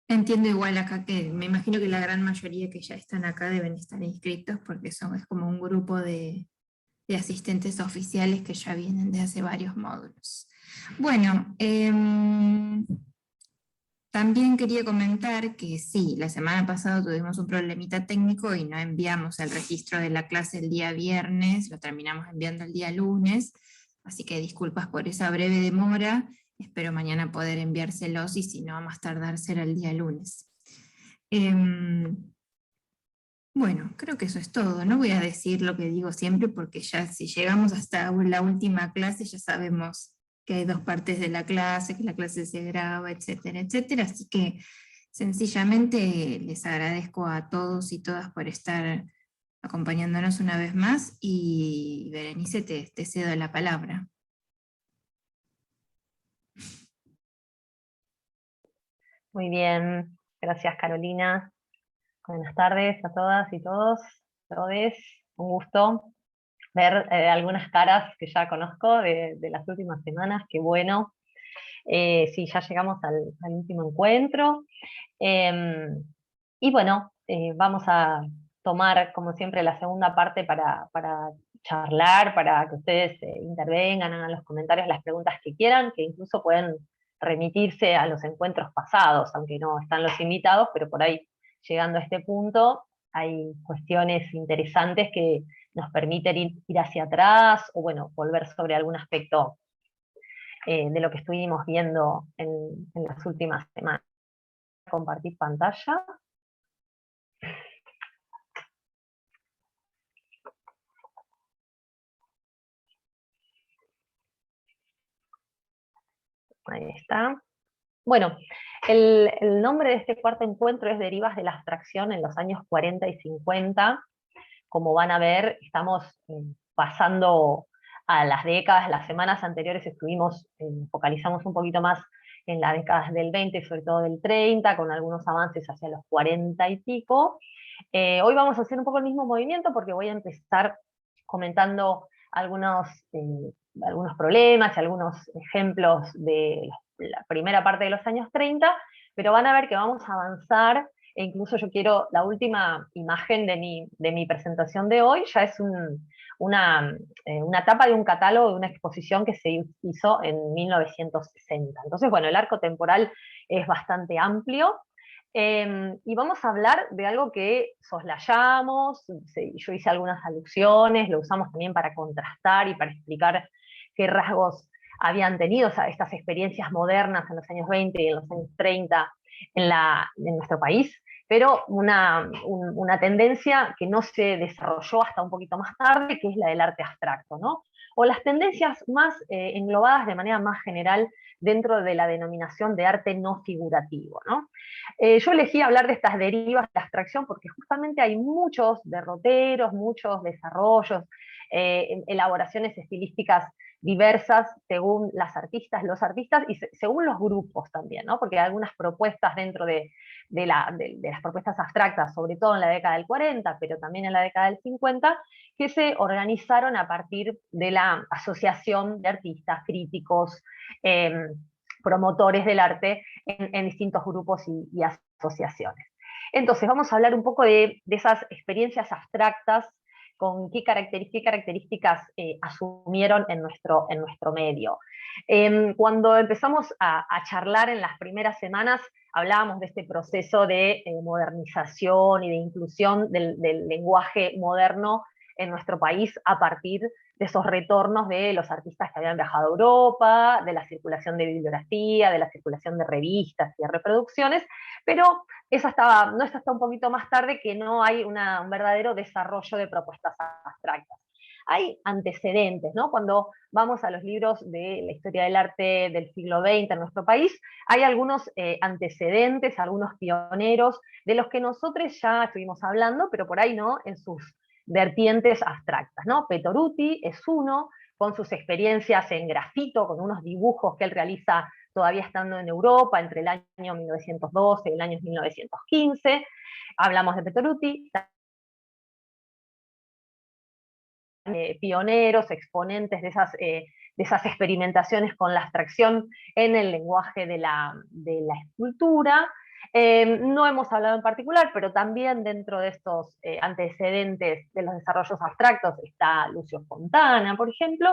Entiendo igual acá que me imagino que la gran mayoría que ya están acá deben estar inscritos porque es como un grupo de asistentes oficiales que ya vienen de hace varios módulos. Bueno, también quería comentar que sí, la semana pasada tuvimos un problemita técnico y no enviamos el registro de la clase el día viernes, lo terminamos enviando el día lunes, así que disculpas por esa breve demora, espero mañana poder enviárselos y si no, a más tardar será el día lunes. Bueno, creo que eso es todo. No voy a decir lo que digo siempre porque ya si llegamos hasta la última clase ya sabemos que hay dos partes de la clase, que la clase se graba, etcétera, etcétera. Así que sencillamente les agradezco a todos y todas por estar acompañándonos una vez más y Berenice, te cedo la palabra. Muy bien, gracias Carolina. Buenas tardes a todas y todos. Todes. Un gusto ver algunas caras que ya conozco de las últimas semanas. Qué bueno. Sí, ya llegamos al último encuentro. Eh, y bueno, vamos a tomar, como siempre, la segunda parte para charlar, para que ustedes intervengan, hagan los comentarios, las preguntas que quieran, que incluso pueden remitirse a los encuentros pasados, aunque no están los invitados, pero por ahí, llegando a este punto, hay cuestiones interesantes que nos permiten ir hacia atrás o, bueno, volver sobre algún aspecto de lo que estuvimos viendo en las últimas semanas. Compartir pantalla. Ahí está. Bueno, el nombre de este cuarto encuentro es Derivas de la Abstracción en los años 40 y 50. Como van a ver, estamos pasando a las décadas. Las semanas anteriores focalizamos un poquito más en las décadas del 20, sobre todo del 30, con algunos avances hacia los 40 y pico. Hoy vamos a hacer un poco el mismo movimiento porque voy a empezar comentando algunos problemas y algunos ejemplos de la primera parte de los años 30, pero van a ver que vamos a avanzar, e incluso yo quiero, la última imagen de mi presentación de hoy ya es una tapa de un catálogo de una exposición que se hizo en 1960. Entonces, bueno, el arco temporal es bastante amplio. Y vamos a hablar de algo que soslayamos, yo hice algunas alusiones, lo usamos también para contrastar y para explicar qué rasgos habían tenido estas experiencias modernas en los años 20 y en los años 30 en nuestro país, pero una tendencia que no se desarrolló hasta un poquito más tarde, que es la del arte abstracto, ¿no? O las tendencias más englobadas de manera más general dentro de la denominación de arte no figurativo, ¿no? Yo elegí hablar de estas derivas de la abstracción porque justamente hay muchos derroteros, muchos desarrollos, elaboraciones estilísticas diversas según las artistas, los artistas y según los grupos también, ¿no? Porque hay algunas propuestas dentro de las propuestas abstractas, sobre todo en la década del 40, pero también en la década del 50, que se organizaron a partir de la asociación de artistas, críticos, promotores del arte en distintos grupos y asociaciones. Entonces, vamos a hablar un poco de esas experiencias abstractas, con qué características asumieron en nuestro medio. Cuando empezamos a charlar en las primeras semanas, hablábamos de este proceso de modernización y de inclusión del lenguaje moderno en nuestro país a partir de esos retornos de los artistas que habían viajado a Europa, de la circulación de bibliografía, de la circulación de revistas y de reproducciones, pero no es hasta un poquito más tarde que no hay un verdadero desarrollo de propuestas abstractas. Hay antecedentes, ¿no? Cuando vamos a los libros de la historia del arte del siglo XX en nuestro país, hay algunos antecedentes, algunos pioneros, de los que nosotros ya estuvimos hablando, pero por ahí no en sus vertientes abstractas, ¿no? Petoruti es uno, con sus experiencias en grafito, con unos dibujos que él realiza todavía estando en Europa entre el año 1912 y el año 1915. Hablamos de Petoruti, pioneros, exponentes de esas experimentaciones con la abstracción en el lenguaje de la escultura. No hemos hablado en particular, pero también dentro de estos antecedentes de los desarrollos abstractos está Lucio Fontana, por ejemplo,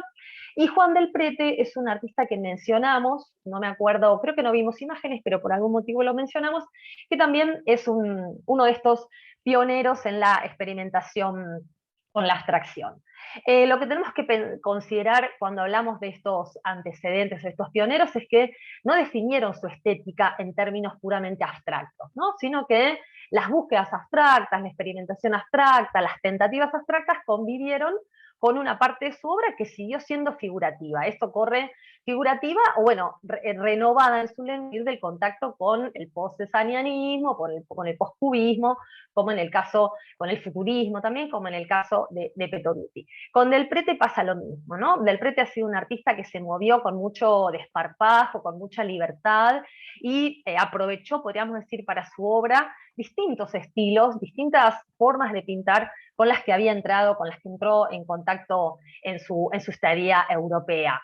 y Juan del Prete es un artista que mencionamos, no me acuerdo, creo que no vimos imágenes, pero por algún motivo lo mencionamos, que también es uno de estos pioneros en la experimentación con la abstracción. Lo que tenemos que considerar cuando hablamos de estos antecedentes, de estos pioneros, es que no definieron su estética en términos puramente abstractos, ¿no? Sino que las búsquedas abstractas, la experimentación abstracta, las tentativas abstractas convivieron con una parte de su obra que siguió siendo figurativa. Esto corre figurativa, o bueno, renovada en su lenguaje del contacto con el post-cesarianismo, con el post-cubismo, como en el caso, con el futurismo también, como en el caso de Petoruti. Con Del Prete pasa lo mismo, ¿no? Del Prete ha sido un artista que se movió con mucho desparpajo, con mucha libertad, y aprovechó, podríamos decir, para su obra distintos estilos, distintas formas de pintar con las que había entrado, con las que entró en contacto en su estadía europea.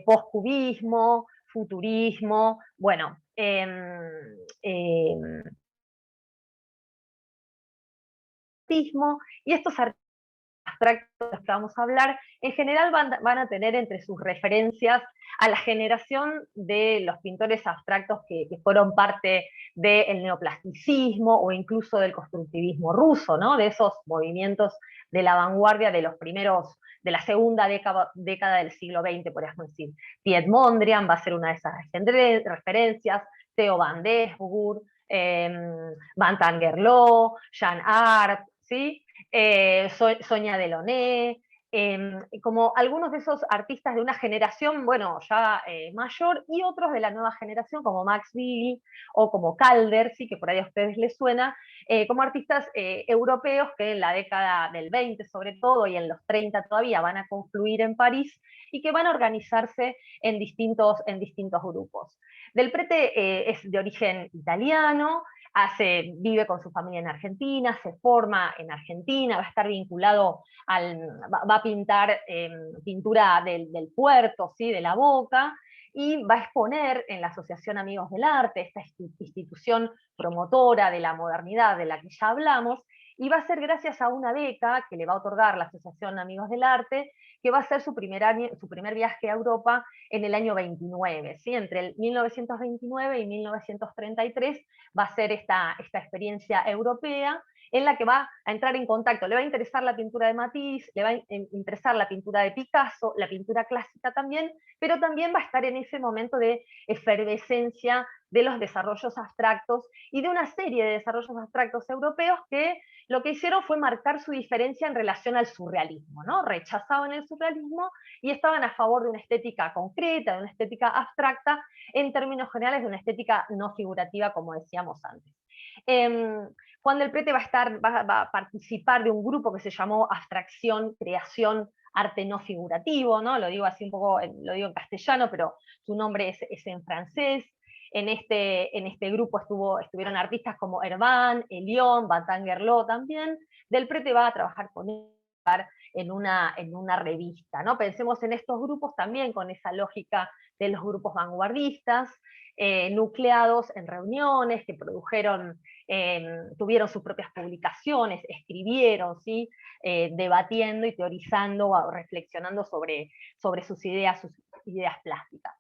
Postcubismo, futurismo, bueno, y estos artistas abstractos de los que vamos a hablar, en general van a tener entre sus referencias a la generación de los pintores abstractos que fueron parte del neoplasticismo o incluso del constructivismo ruso, ¿no? De esos movimientos de la vanguardia de los primeros, de la segunda década del siglo XX, podríamos decir. Piet Mondrian va a ser una de esas referencias, Theo van Doesburg, Van Tangerloo, Jean Art, ¿sí? Sonia Delaunay, como algunos de esos artistas de una generación, bueno, ya mayor, y otros de la nueva generación, como Max Bill o como Calder, ¿sí? Que por ahí a ustedes les suena, como artistas europeos que en la década del 20 sobre todo, y en los 30 todavía, van a confluir en París, y que van a organizarse en distintos grupos. Del Prete es de origen italiano, vive con su familia en Argentina, se forma en Argentina, va a estar vinculado va a pintar pintura del puerto, ¿sí? De la Boca, y va a exponer en la Asociación Amigos del Arte, esta institución promotora de la modernidad de la que ya hablamos, y va a ser gracias a una beca que le va a otorgar la Asociación Amigos del Arte, que va a ser su primer viaje a Europa en el año 29, ¿sí? Entre el 1929 y 1933 va a ser esta experiencia europea en la que va a entrar en contacto. Le va a interesar la pintura de Matisse, le va a interesar la pintura de Picasso, la pintura clásica también, pero también va a estar en ese momento de efervescencia de los desarrollos abstractos y de una serie de desarrollos abstractos europeos que lo que hicieron fue marcar su diferencia en relación al surrealismo, ¿no? Rechazaban el surrealismo y estaban a favor de una estética concreta, de una estética abstracta, en términos generales de una estética no figurativa, como decíamos antes. Juan del Prete va a participar de un grupo que se llamó Abstracción, Creación, Arte No Figurativo, ¿no? Lo digo así un poco, lo digo en castellano, pero su nombre es en francés. En este grupo estuvieron artistas como Herban, Elión, Van Tangerloo también. Del Prete va a trabajar con él en una revista, ¿no? Pensemos en estos grupos también con esa lógica de los grupos vanguardistas, nucleados en reuniones que tuvieron sus propias publicaciones, escribieron, ¿sí? Debatiendo y teorizando o reflexionando sobre sus ideas plásticas.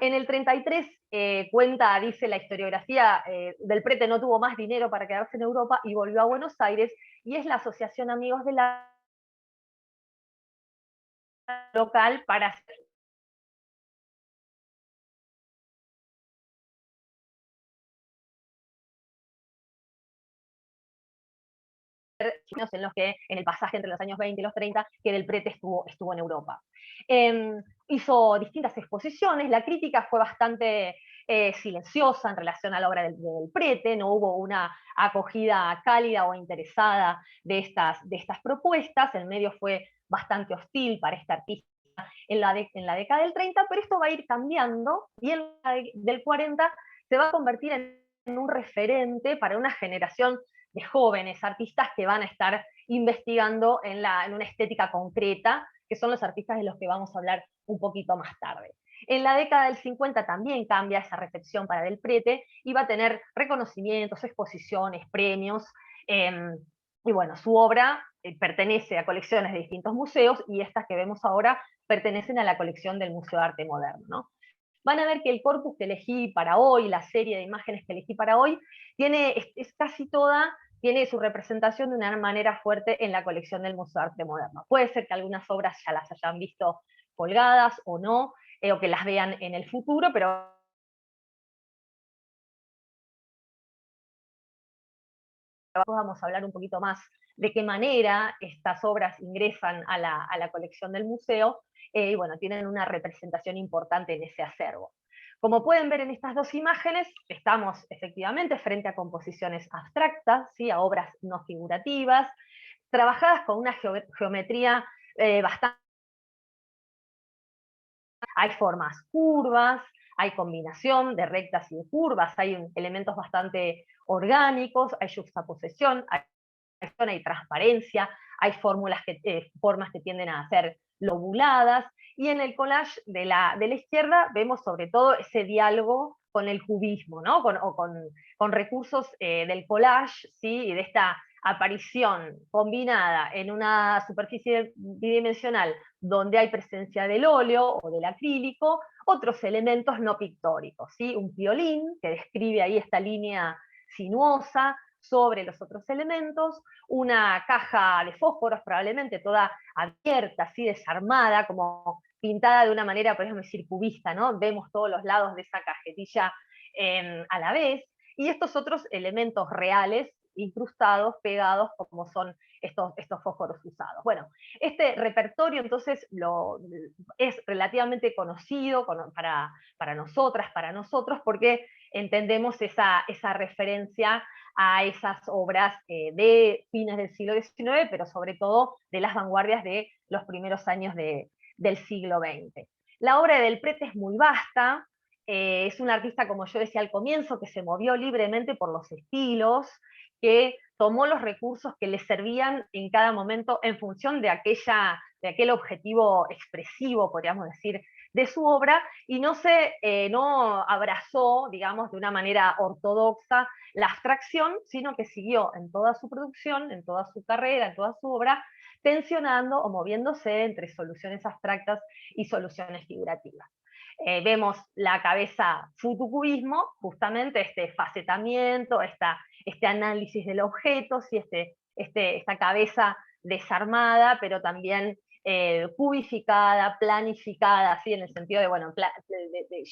En el 33 dice la historiografía, Del Prete no tuvo más dinero para quedarse en Europa y volvió a Buenos Aires, y es la Asociación Amigos de la local para hacer en los que, en el pasaje entre los años 20 y los 30, que Del Prete estuvo en Europa. Hizo distintas exposiciones, la crítica fue bastante silenciosa en relación a la obra del Prete, no hubo una acogida cálida o interesada de estas propuestas, el medio fue bastante hostil para este artista en la década del 30, pero esto va a ir cambiando, y en la del 40 se va a convertir en un referente para una generación de jóvenes artistas que van a estar investigando en una estética concreta, que son los artistas de los que vamos a hablar un poquito más tarde. En la década del 50 también cambia esa recepción para Del Prete y va a tener reconocimientos, exposiciones, premios, y bueno, su obra pertenece a colecciones de distintos museos y estas que vemos ahora pertenecen a la colección del Museo de Arte Moderno, ¿no? Van a ver que el corpus que elegí para hoy, la serie de imágenes que elegí para hoy, es casi toda, tiene su representación de una manera fuerte en la colección del Museo de Arte Moderno. Puede ser que algunas obras ya las hayan visto colgadas o no, o que las vean en el futuro, pero vamos a hablar un poquito más de qué manera estas obras ingresan a la colección del museo, y bueno, tienen una representación importante en ese acervo. Como pueden ver en estas dos imágenes, estamos efectivamente frente a composiciones abstractas, ¿sí? A obras no figurativas, trabajadas con una geometría bastante. Hay formas curvas, hay combinación de rectas y de curvas, hay elementos bastante orgánicos, hay juxtaposición, hay transparencia, hay formas que tienden a ser lobuladas, y en el collage de la izquierda vemos sobre todo ese diálogo con el cubismo, ¿no? con recursos del collage, ¿sí? Y de esta aparición combinada en una superficie bidimensional donde hay presencia del óleo o del acrílico, otros elementos no pictóricos, ¿sí? Un violín que describe ahí esta línea sinuosa sobre los otros elementos, una caja de fósforos probablemente toda abierta, así desarmada, como pintada de una manera, podríamos decir, cubista, ¿no? Vemos todos los lados de esa cajetilla a la vez, y estos otros elementos reales, incrustados, pegados, como son estos fósforos usados. Bueno, este repertorio entonces es relativamente conocido para nosotras, para nosotros, porque entendemos esa referencia a esas obras de fines del siglo XIX, pero sobre todo de las vanguardias de los primeros años del siglo XX. La obra de Del Prete es muy vasta, es un artista, como yo decía al comienzo, que se movió libremente por los estilos, que tomó los recursos que le servían en cada momento en función de aquel objetivo expresivo, podríamos decir, de su obra, y no abrazó, digamos, de una manera ortodoxa la abstracción, sino que siguió en toda su producción, en toda su carrera, en toda su obra, tensionando o moviéndose entre soluciones abstractas y soluciones figurativas. Vemos la cabeza futucubismo, justamente este facetamiento, este análisis del objeto, ¿sí? Esta cabeza desarmada, pero también cubificada, planificada, ¿sí? En el sentido de, bueno,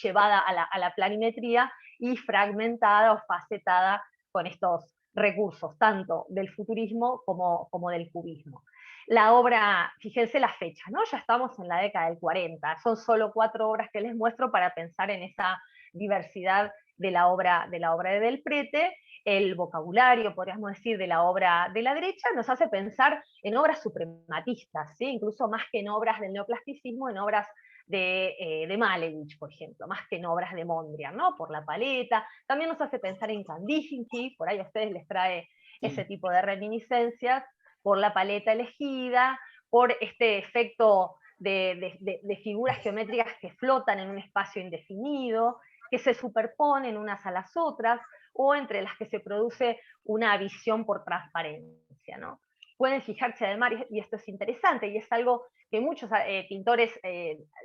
llevada a la planimetría y fragmentada o facetada con estos recursos, tanto del futurismo como del cubismo. La obra, fíjense las fechas, ¿no? Ya estamos en la década del 40, son solo 4 obras que les muestro para pensar en esa diversidad de la obra de Del Prete. El vocabulario, podríamos decir, de la obra de la derecha nos hace pensar en obras suprematistas, ¿sí? Incluso más que en obras del neoplasticismo, en obras de Malevich, por ejemplo, más que en obras de Mondrian, ¿no? Por la paleta. También nos hace pensar en Kandinsky, por ahí a ustedes les trae ese tipo de reminiscencias, por la paleta elegida, por este efecto de figuras geométricas que flotan en un espacio indefinido, que se superponen unas a las otras, o entre las que se produce una visión por transparencia, ¿no? Pueden fijarse además, y esto es interesante, y es algo que muchos pintores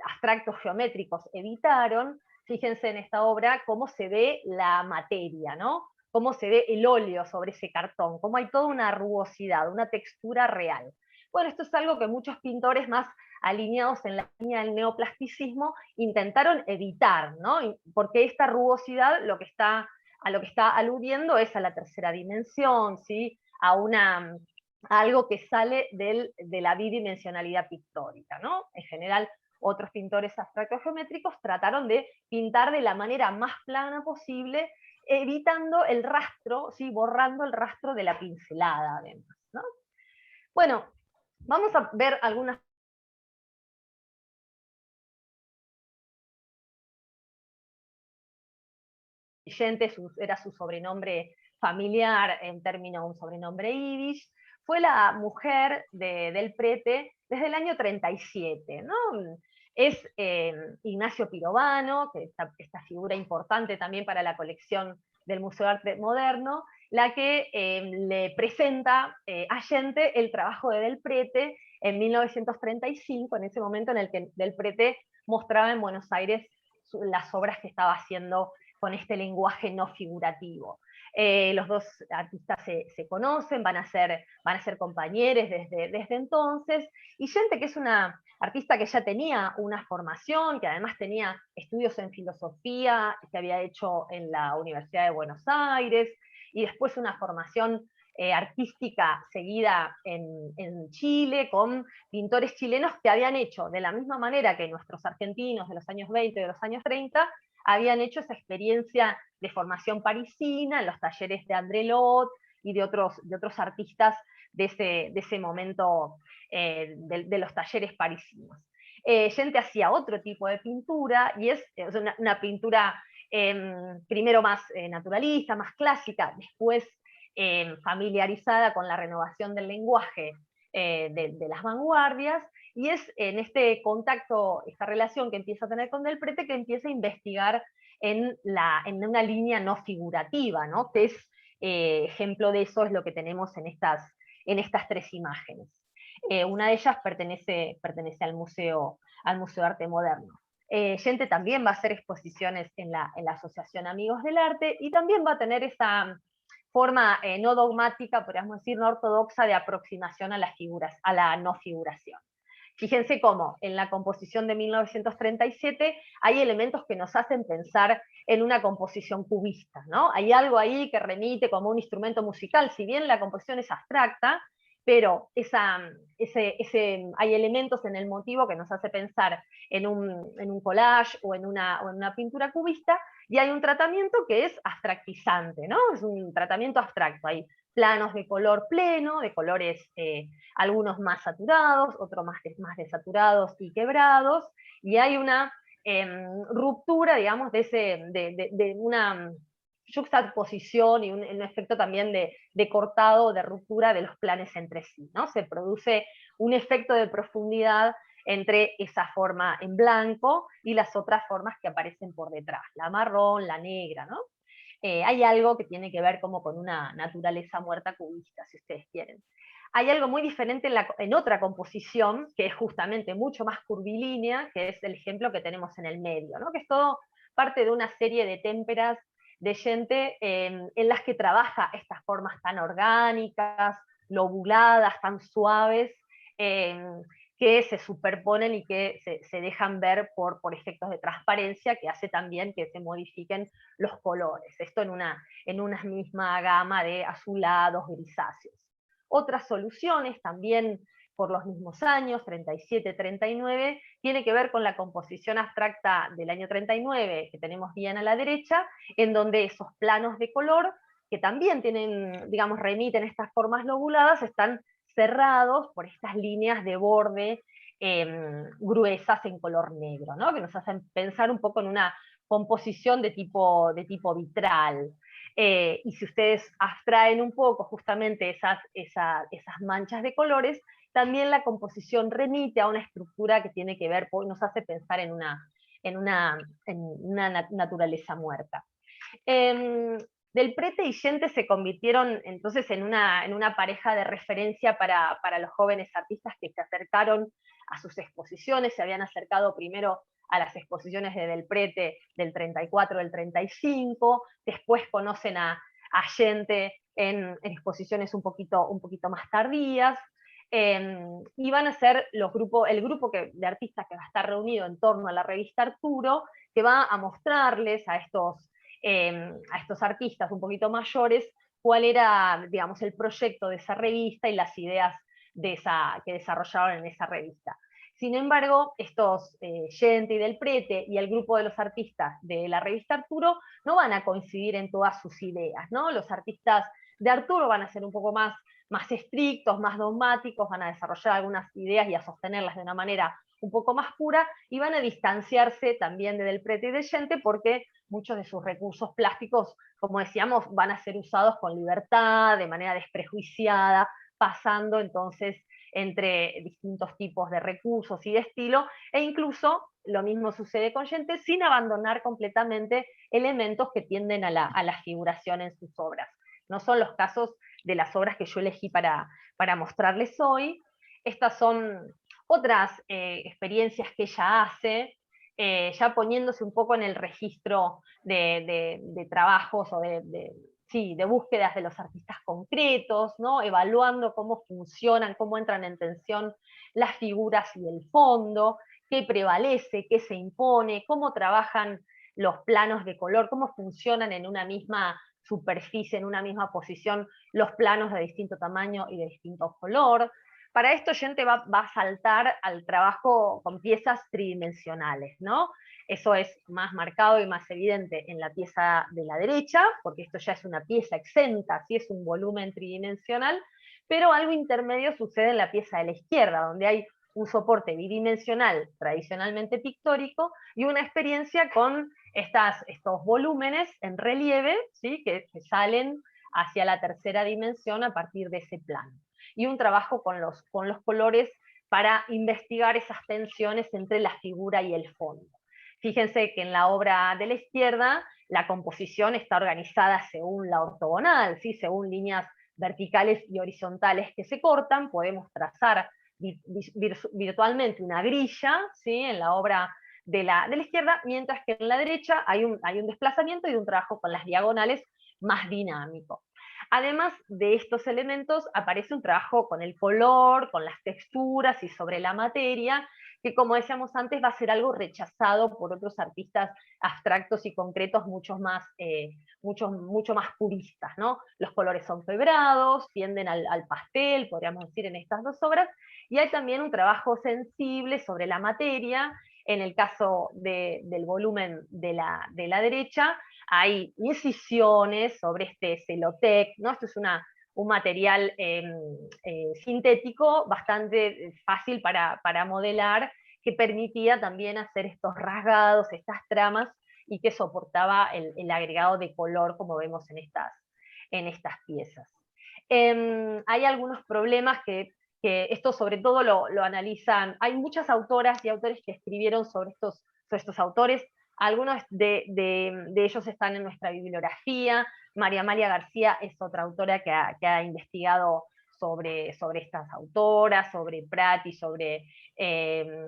abstractos geométricos evitaron. Fíjense en esta obra cómo se ve la materia, ¿no? Cómo se ve el óleo sobre ese cartón, cómo hay toda una rugosidad, una textura real. Bueno, esto es algo que muchos pintores más alineados en la línea del neoplasticismo intentaron evitar, ¿no? Porque esta rugosidad a lo que está aludiendo es a la tercera dimensión, ¿sí? A algo que sale de la bidimensionalidad pictórica, ¿no? En general, otros pintores abstractos geométricos trataron de pintar de la manera más plana posible, evitando el rastro, ¿sí? Borrando el rastro de la pincelada, además, ¿no? Bueno, vamos a ver algunas. Era su sobrenombre familiar, en términos un sobrenombre yiddish. Fue la mujer Del Prete desde el año 37, ¿no? es Ignacio Pirovano, que esta figura importante también para la colección del Museo de Arte Moderno, la que le presenta a Allende el trabajo de Del Prete en 1935, en ese momento en el que Del Prete mostraba en Buenos Aires las obras que estaba haciendo con este lenguaje no figurativo. Los dos artistas se conocen, van a ser compañeros desde entonces, y Gente, que es una artista que ya tenía una formación, que además tenía estudios en filosofía, que había hecho en la Universidad de Buenos Aires, y después una formación artística seguida en Chile, con pintores chilenos que habían hecho, de la misma manera que nuestros argentinos de los años 20 y de los años 30, habían hecho esa experiencia de formación parisina en los talleres de André Lot y de otros artistas de ese momento de los talleres parisinos. Gente hacía otro tipo de pintura, y es una pintura primero más naturalista, más clásica, después familiarizada con la renovación del lenguaje de las vanguardias, y es en este contacto, esta relación que empieza a tener con Del Prete, que empieza a investigar en una línea no figurativa, ¿no? Que es ejemplo de eso es lo que tenemos en estas tres imágenes. Una de ellas pertenece al Museo de Arte Moderno. Gente también va a hacer exposiciones en la Asociación Amigos del Arte, y también va a tener esa forma no dogmática, podríamos decir, no ortodoxa, de aproximación a las figuras, a la no figuración. Fíjense cómo en la composición de 1937 hay elementos que nos hacen pensar en una composición cubista, ¿no? Hay algo ahí que remite como un instrumento musical, si bien la composición es abstracta, pero hay elementos en el motivo que nos hace pensar en un collage o en una pintura cubista, y hay un tratamiento que es abstractizante, ¿no? Es un tratamiento abstracto, hay planos de color pleno, de colores algunos más saturados, otros más desaturados y quebrados, y hay una ruptura, digamos, de una juxtaposición y un efecto también de cortado, de ruptura de los planes entre sí, ¿no? Se produce un efecto de profundidad entre esa forma en blanco y las otras formas que aparecen por detrás, la marrón, la negra, ¿no? Hay algo que tiene que ver como con una naturaleza muerta cubista, si ustedes quieren. Hay algo muy diferente en otra composición, que es justamente mucho más curvilínea, que es el ejemplo que tenemos en el medio, ¿no? Que es todo parte de una serie de témperas de Gente en las que trabaja estas formas tan orgánicas, lobuladas, tan suaves, que se superponen y que se dejan ver por efectos de transparencia, que hace también que se modifiquen los colores. Esto en una misma gama de azulados, grisáceos. Otras soluciones también por los mismos años, 37, 39, tiene que ver con la composición abstracta del año 39, que tenemos bien a la derecha, en donde esos planos de color, que también tienen, digamos, remiten estas formas lobuladas, están cerrados por estas líneas de borde gruesas en color negro, ¿no? Que nos hacen pensar un poco en una composición de tipo vitral. Y si ustedes abstraen un poco justamente esas manchas de colores, también la composición remite a una estructura que tiene que ver, nos hace pensar en una naturaleza muerta. Del Prete y Gente se convirtieron entonces en una pareja de referencia para los jóvenes artistas que se acercaron a sus exposiciones. Se habían acercado primero a las exposiciones de Del Prete del 34, del 35, después conocen a Gente en exposiciones un poquito más tardías, y van a ser el grupo de artistas que va a estar reunido en torno a la revista Arturo, que va a mostrarles a estos artistas un poquito mayores cuál era, digamos, el proyecto de esa revista y las ideas que desarrollaron en esa revista. Sin embargo, estos Gente y Del Prete y el grupo de los artistas de la revista Arturo no van a coincidir en todas sus ideas, ¿no? Los artistas de Arturo van a ser un poco más estrictos, más dogmáticos, van a desarrollar algunas ideas y a sostenerlas de una manera un poco más pura, y van a distanciarse también de Del Prete y de Gente, porque muchos de sus recursos plásticos, como decíamos, van a ser usados con libertad, de manera desprejuiciada, pasando entonces entre distintos tipos de recursos y de estilo, e incluso lo mismo sucede con Yente, sin abandonar completamente elementos que tienden a la figuración en sus obras. No son los casos de las obras que yo elegí para mostrarles hoy. Estas son otras experiencias que ella hace, ya poniéndose un poco en el registro de trabajos o de búsquedas de los artistas concretos, ¿no? Evaluando cómo funcionan, cómo entran en tensión las figuras y el fondo, qué prevalece, qué se impone, cómo trabajan los planos de color, cómo funcionan en una misma superficie, en una misma posición, los planos de distinto tamaño y de distinto color. Para esto Yente va a saltar al trabajo con piezas tridimensionales, ¿no? Eso es más marcado y más evidente en la pieza de la derecha, porque esto ya es una pieza exenta, sí es un volumen tridimensional, pero algo intermedio sucede en la pieza de la izquierda, donde hay un soporte bidimensional tradicionalmente pictórico y una experiencia con estos volúmenes en relieve, ¿sí? que salen hacia la tercera dimensión a partir de ese plano. Y un trabajo con los colores para investigar esas tensiones entre la figura y el fondo. Fíjense que en la obra de la izquierda la composición está organizada según la ortogonal, ¿sí? Según líneas verticales y horizontales que se cortan, podemos trazar virtualmente una grilla, ¿sí? En la obra de la izquierda, mientras que en la derecha hay un desplazamiento y un trabajo con las diagonales más dinámico. Además de estos elementos, aparece un trabajo con el color, con las texturas y sobre la materia, que como decíamos antes va a ser algo rechazado por otros artistas abstractos y concretos mucho más puristas, ¿no? Los colores son febrados, tienden al pastel, podríamos decir, en estas dos obras, y hay también un trabajo sensible sobre la materia. En el caso del volumen de la derecha, hay incisiones sobre este celotec, ¿no? Esto es un material sintético bastante fácil para modelar, que permitía también hacer estos rasgados, estas tramas, y que soportaba el agregado de color, como vemos en estas piezas. Hay algunos problemas que esto sobre todo lo analizan, hay muchas autoras y autores que escribieron sobre estos autores. Algunos de ellos están en nuestra bibliografía. María Amalia García es otra autora que ha investigado sobre estas autoras, sobre Prati, sobre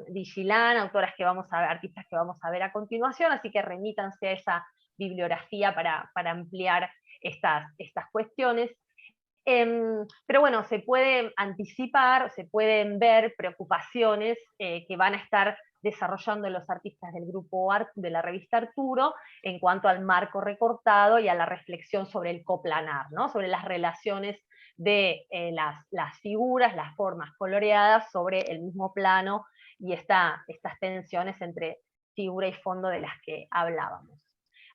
Vigilán, autoras artistas que vamos a ver a continuación, así que remítanse a esa bibliografía para ampliar estas cuestiones. Pero bueno, se puede anticipar, se pueden ver preocupaciones que van a estar desarrollando los artistas del grupo de la revista Arturo en cuanto al marco recortado y a la reflexión sobre el coplanar, ¿no? Sobre las relaciones de las figuras, las formas coloreadas sobre el mismo plano y estas tensiones entre figura y fondo de las que hablábamos.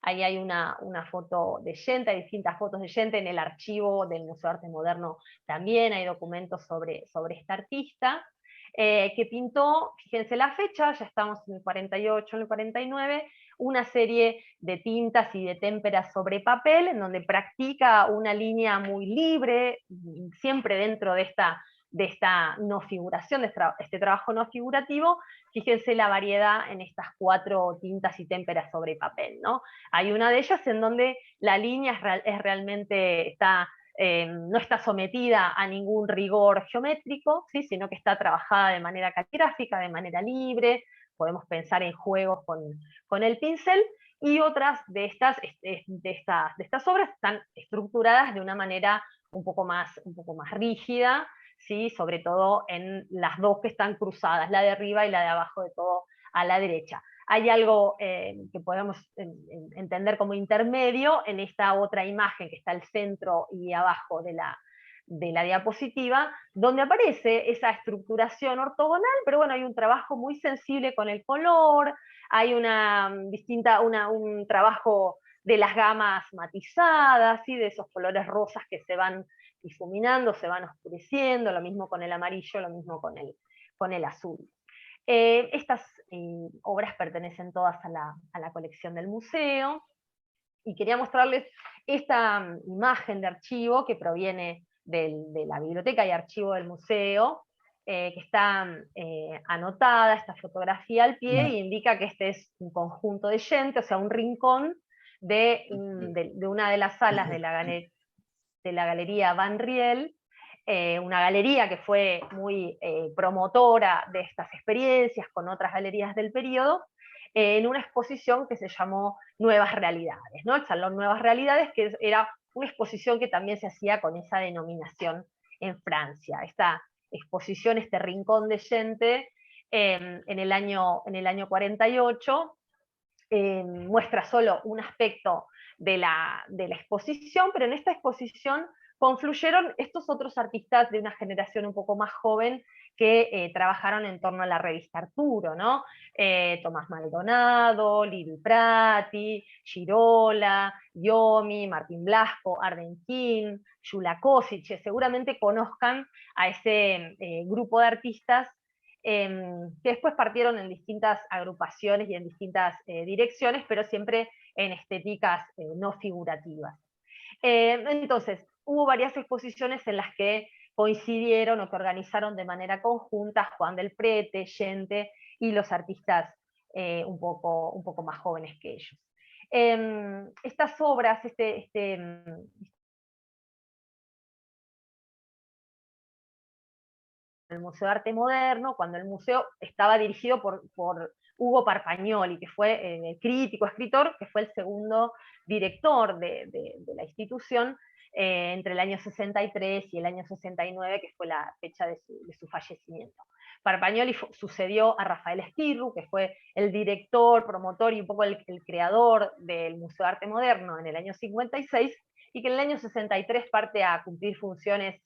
Ahí hay una foto de Yente, hay distintas fotos de Yente en el archivo del Museo de Arte Moderno, también hay documentos sobre esta artista, que pintó, fíjense la fecha, ya estamos en el 48, en el 49, una serie de tintas y de témperas sobre papel, en donde practica una línea muy libre, siempre dentro de esta no figuración, de este trabajo no figurativo. Fíjense la variedad en estas 4 tintas y témperas sobre papel, ¿no? Hay una de ellas en donde la línea realmente no está sometida a ningún rigor geométrico, ¿sí? Sino que está trabajada de manera caligráfica, de manera libre. Podemos pensar en juegos con el pincel, y otras de estas obras están estructuradas de una manera un poco más rígida, ¿sí? Sobre todo en las dos que están cruzadas, la de arriba y la de abajo, de todo a la derecha. Hay algo que podemos entender como intermedio en esta otra imagen que está al centro y abajo de la diapositiva, donde aparece esa estructuración ortogonal, pero bueno, hay un trabajo muy sensible con el color, hay un trabajo de las gamas matizadas, ¿sí? De esos colores rosas que se van difuminando, se van oscureciendo, lo mismo con el amarillo, lo mismo con el azul. Estas obras pertenecen todas a la colección del museo, y quería mostrarles esta imagen de archivo que proviene de la biblioteca y archivo del museo, que está anotada, esta fotografía al pie, y indica que este es un conjunto de gente, o sea, un rincón de una de las salas de la Galería Van Riel, una galería que fue muy promotora de estas experiencias con otras galerías del periodo, en una exposición que se llamó Nuevas Realidades, ¿no? El Salón Nuevas Realidades, que era una exposición que también se hacía con esa denominación en Francia. Esta exposición, este rincón de gente, en el año 48, muestra solo un aspecto de la exposición, pero en esta exposición confluyeron estos otros artistas de una generación un poco más joven que trabajaron en torno a la revista Arturo, ¿no? Tomás Maldonado, Livi Prati, Girola, Yomi, Martín Blasco, Ardenquín, Yula Kosic, seguramente conozcan a ese grupo de artistas que después partieron en distintas agrupaciones y en distintas direcciones, pero siempre en estéticas no figurativas. Entonces, hubo varias exposiciones en las que coincidieron o que organizaron de manera conjunta Juan del Prete, Gente y los artistas un poco más jóvenes que ellos. Estas obras, el Museo de Arte Moderno, cuando el museo estaba dirigido por Hugo Parpagnoli, que fue crítico, escritor, que fue el segundo director de la institución entre el año 63 y el año 69, que fue la fecha de su fallecimiento. Parpagnoli sucedió a Rafael Esquirru, que fue el director, promotor y un poco el creador del Museo de Arte Moderno en el año 56, y que en el año 63 parte a cumplir funciones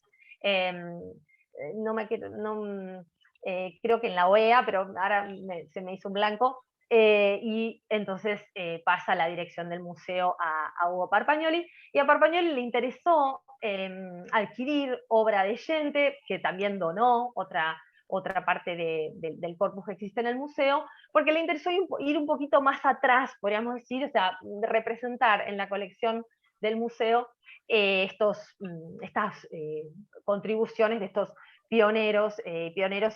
creo que en la OEA, pero ahora se me hizo un blanco, y entonces pasa la dirección del museo a Hugo Parpagnoli, y a Parpagnoli le interesó adquirir obra de Gente, que también donó otra parte del corpus que existe en el museo, porque le interesó ir un poquito más atrás, podríamos decir, o sea, representar en la colección del museo estas contribuciones de estos pioneros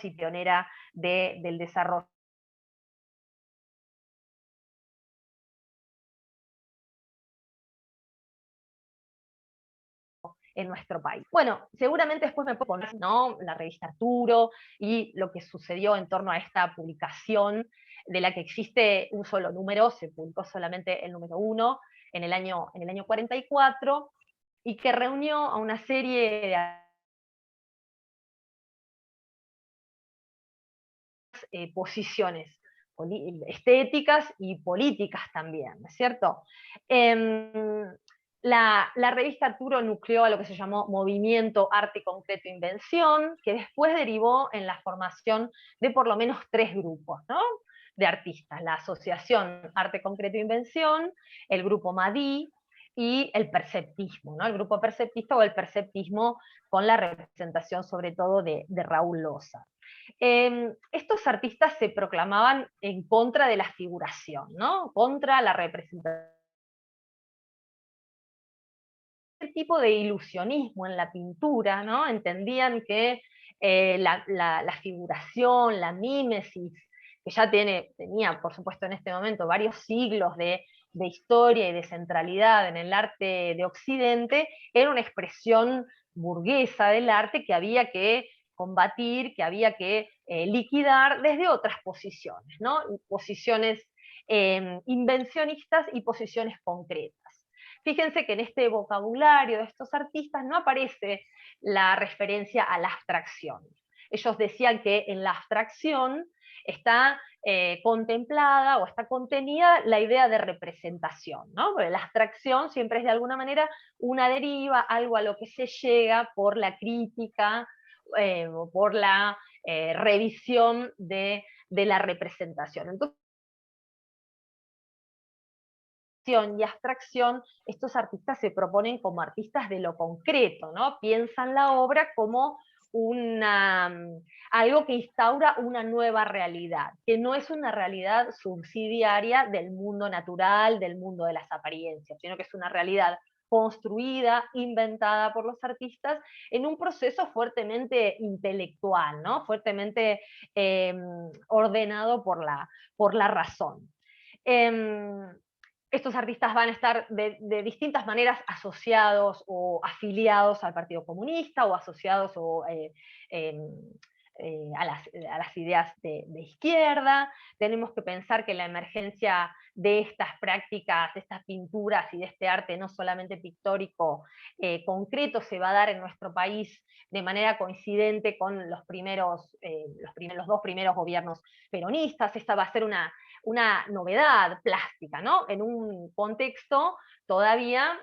y pionera del desarrollo en nuestro país. Bueno, seguramente después me puedo poner, ¿no?, la revista Arturo y lo que sucedió en torno a esta publicación, de la que existe un solo número, se publicó solamente el número 1 en el año 44, y que reunió a una serie de posiciones estéticas y políticas también, ¿no es cierto? La revista Arturo nucleó a lo que se llamó Movimiento Arte Concreto Invención, que después derivó en la formación de por lo menos 3 grupos, ¿no?, de artistas: la Asociación Arte Concreto Invención, el Grupo Madí y el Perceptismo, ¿no?, el Grupo Perceptista o el Perceptismo, con la representación sobre todo de Raúl Loza. Estos artistas se proclamaban en contra de la figuración, ¿no?, contra la representación, tipo de ilusionismo en la pintura, ¿no? Entendían que la figuración, la mímesis, que ya tenía, por supuesto, en este momento varios siglos de historia y de centralidad en el arte de Occidente, era una expresión burguesa del arte que había que combatir, que había que liquidar desde otras posiciones, ¿no? Posiciones invencionistas y posiciones concretas. Fíjense que en este vocabulario de estos artistas no aparece la referencia a la abstracción. Ellos decían que en la abstracción está contemplada o está contenida la idea de representación, ¿no? Porque la abstracción siempre es de alguna manera una deriva, algo a lo que se llega por la crítica o por la revisión de la representación. Entonces, y abstracción, estos artistas se proponen como artistas de lo concreto, ¿no? Piensan la obra como algo que instaura una nueva realidad, que no es una realidad subsidiaria del mundo natural, del mundo de las apariencias, sino que es una realidad construida, inventada por los artistas, en un proceso fuertemente intelectual, ¿no? Fuertemente ordenado por la razón. Estos artistas van a estar de distintas maneras asociados o afiliados al Partido Comunista, o asociados a las ideas de izquierda. Tenemos que pensar que la emergencia de estas prácticas, de estas pinturas y de este arte no solamente pictórico concreto se va a dar en nuestro país de manera coincidente con los dos primeros gobiernos peronistas. Esta va a ser una novedad plástica, ¿no? En un contexto todavía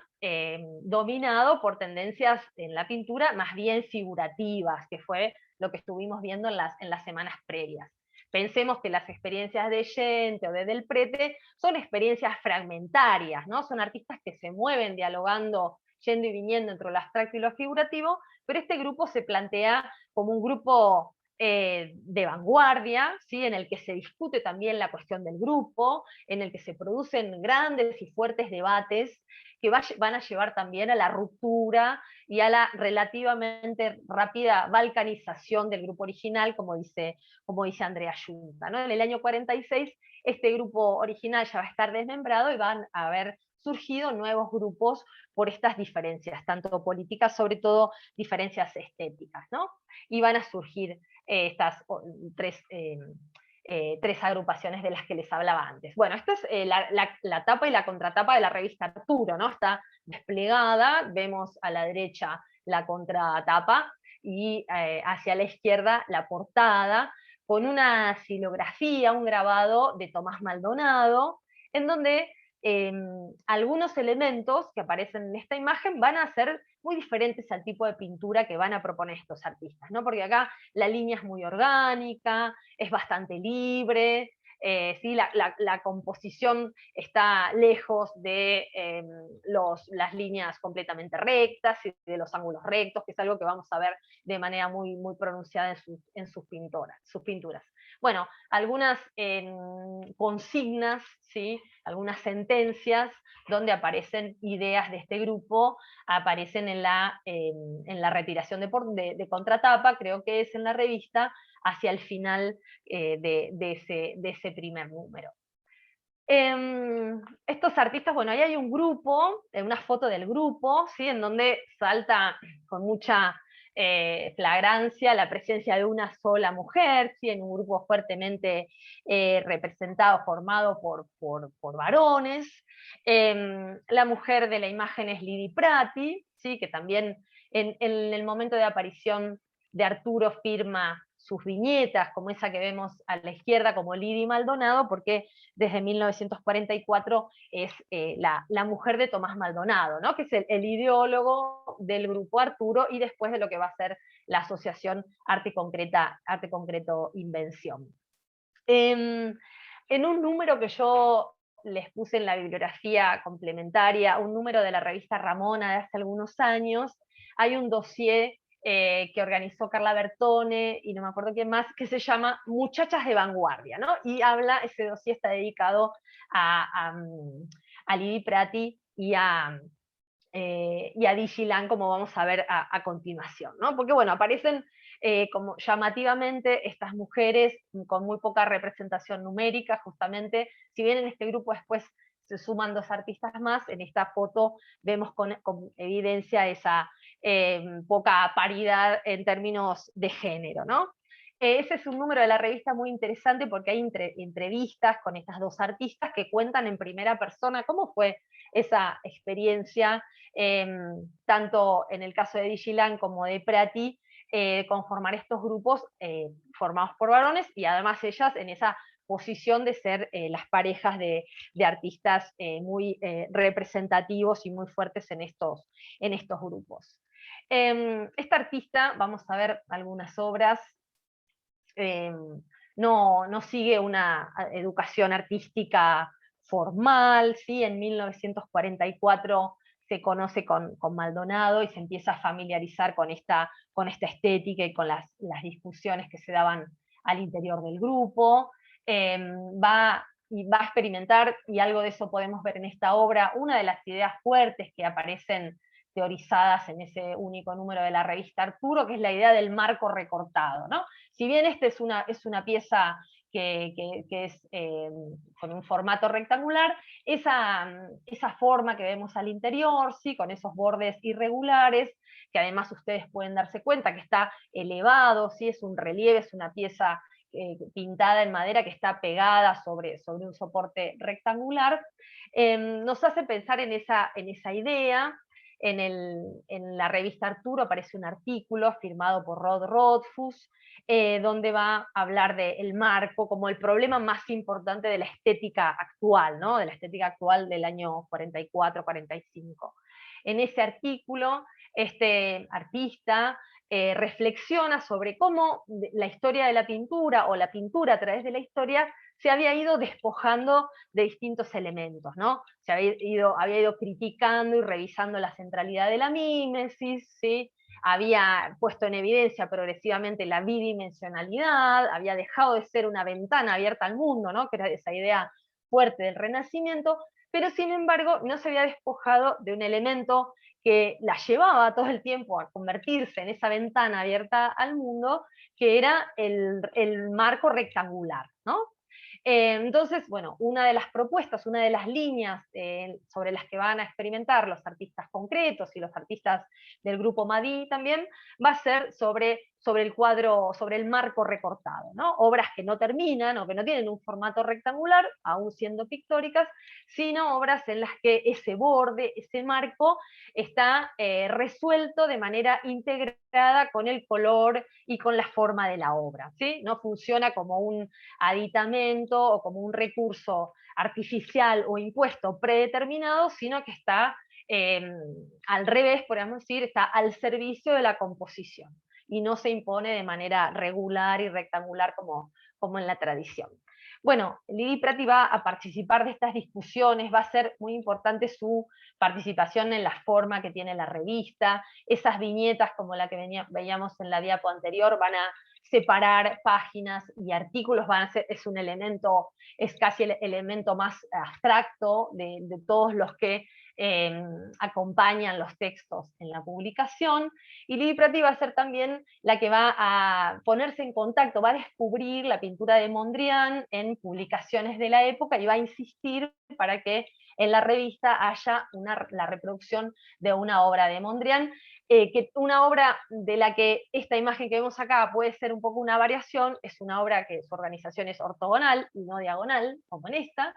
dominado por tendencias en la pintura más bien figurativas, que fue lo que estuvimos viendo en las semanas previas. Pensemos que las experiencias de Yente o de Del Prete son experiencias fragmentarias, ¿no? Son artistas que se mueven dialogando, yendo y viniendo entre lo abstracto y lo figurativo, pero este grupo se plantea como un grupo de vanguardia, ¿sí? En el que se discute también la cuestión del grupo, en el que se producen grandes y fuertes debates que van a llevar también a la ruptura y a la relativamente rápida balcanización del grupo original, como dice Andrea Yunta, ¿no? En el año 46 este grupo original ya va a estar desmembrado y van a haber surgido nuevos grupos por estas diferencias, tanto políticas, sobre todo diferencias estéticas, ¿no? Y van a surgir estas tres agrupaciones de las que les hablaba antes. Bueno, esta es la tapa y la contratapa de la revista Arturo, ¿no? Está desplegada, vemos a la derecha la contratapa y hacia la izquierda la portada, con una xilografía, un grabado de Tomás Maldonado, en donde algunos elementos que aparecen en esta imagen van a ser muy diferentes al tipo de pintura que van a proponer estos artistas, ¿no? Porque acá la línea es muy orgánica, es bastante libre, ¿sí? La composición está lejos de las líneas completamente rectas y de los ángulos rectos, que es algo que vamos a ver de manera muy, muy pronunciada en sus pinturas. Bueno, algunas consignas, ¿sí? Algunas sentencias donde aparecen ideas de este grupo, aparecen en la retiración de contratapa, creo que es en la revista, hacia el final de ese primer número. Estos artistas, bueno, ahí hay un grupo, una foto del grupo, ¿sí? En donde salta con mucha flagrancia la presencia de una sola mujer, ¿sí? En un grupo fuertemente representado, formado por varones. La mujer de la imagen es Lidi Prati, ¿sí? Que también en el momento de aparición de Arturo firma sus viñetas, como esa que vemos a la izquierda, como Lidi Maldonado, porque desde 1944 es la mujer de Tomás Maldonado, ¿no? Que es el ideólogo del grupo Arturo y después de lo que va a ser la asociación Arte Concreto Invención. En un número que yo les puse en la bibliografía complementaria, un número de la revista Ramona de hace algunos años, hay un dossier que organizó Carla Bertone y no me acuerdo quién más, que se llama Muchachas de Vanguardia, ¿no? Y ese dossier está dedicado a Lidi Prati y a Digilan, como vamos a ver a continuación, ¿no? Porque bueno, aparecen como llamativamente estas mujeres con muy poca representación numérica, justamente, si bien en este grupo después se suman dos artistas más, en esta foto vemos con evidencia esa poca paridad en términos de género, ¿no? Ese es un número de la revista muy interesante porque hay entrevistas con estas dos artistas que cuentan en primera persona cómo fue esa experiencia, tanto en el caso de Digilan como de Prati, conformar estos grupos formados por varones y además ellas en esa posición de ser las parejas de artistas muy representativos y muy fuertes en estos grupos. Esta artista, vamos a ver algunas obras, no sigue una educación artística formal, ¿sí? En 1944 se conoce con Maldonado y se empieza a familiarizar con esta estética y con las discusiones que se daban al interior del grupo. Va y va a experimentar, y algo de eso podemos ver en esta obra, una de las ideas fuertes que aparecen teorizadas en ese único número de la revista Arturo, que es la idea del marco recortado, ¿no? Si bien esta es una pieza que es con un formato rectangular, esa forma que vemos al interior, ¿sí? Con esos bordes irregulares, que además ustedes pueden darse cuenta que está elevado, ¿sí? Es un relieve, es una pieza pintada en madera que está pegada sobre un soporte rectangular, nos hace pensar en esa idea. En la revista Arturo aparece un artículo firmado por Rod Rothfuss, donde va a hablar del marco como el problema más importante de la estética actual, ¿no? De la estética actual del año 44-45. En ese artículo, este artista reflexiona sobre cómo la historia de la pintura, o la pintura a través de la historia, se había ido despojando de distintos elementos, ¿no? Se había ido criticando y revisando la centralidad de la mímesis, ¿sí? Había puesto en evidencia progresivamente la bidimensionalidad, había dejado de ser una ventana abierta al mundo, ¿no? Que era esa idea fuerte del Renacimiento, pero sin embargo no se había despojado de un elemento que la llevaba todo el tiempo a convertirse en esa ventana abierta al mundo, que era el marco rectangular, ¿no? Entonces, bueno, una de las propuestas, una de las líneas sobre las que van a experimentar los artistas concretos y los artistas del grupo Madí también, va a ser sobre el cuadro, sobre el marco recortado, ¿no? Obras que no terminan o que no tienen un formato rectangular, aún siendo pictóricas, sino obras en las que ese borde, ese marco, está resuelto de manera integrada con el color y con la forma de la obra, ¿sí? No funciona como un aditamento o como un recurso artificial o impuesto predeterminado, sino que está al revés, podríamos decir, está al servicio de la composición y no se impone de manera regular y rectangular como en la tradición. Bueno, Lili Prati va a participar de estas discusiones, va a ser muy importante su participación en la forma que tiene la revista, esas viñetas como la que veíamos en la diapo anterior van a separar páginas y artículos, es un elemento, es casi el elemento más abstracto de todos los que acompañan los textos en la publicación, y Lili Prati va a ser también la que va a ponerse en contacto, va a descubrir la pintura de Mondrian en publicaciones de la época y va a insistir para que en la revista haya la reproducción de una obra de Mondrian, una obra de la que esta imagen que vemos acá puede ser un poco una variación, es una obra que su organización es ortogonal y no diagonal, como en esta,